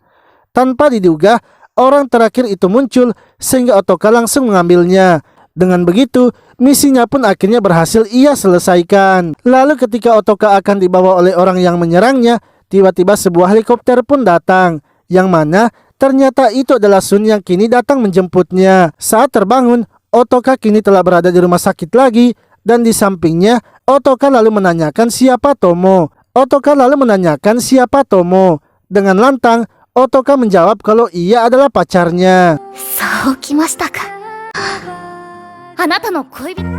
Tanpa diduga, orang terakhir itu muncul sehingga Otoka langsung mengambilnya. Dengan begitu, misinya pun akhirnya berhasil ia selesaikan. Lalu ketika Otoka akan dibawa oleh orang yang menyerangnya, tiba-tiba sebuah helikopter pun datang, yang mana ternyata itu adalah Sun yang kini datang menjemputnya. Saat terbangun, Otoka kini telah berada di rumah sakit lagi, dan di sampingnya, Otoka lalu menanyakan siapa Tomo. Dengan lantang, Otoka menjawab kalau ia adalah pacarnya. そうきましたか。あなたの恋人。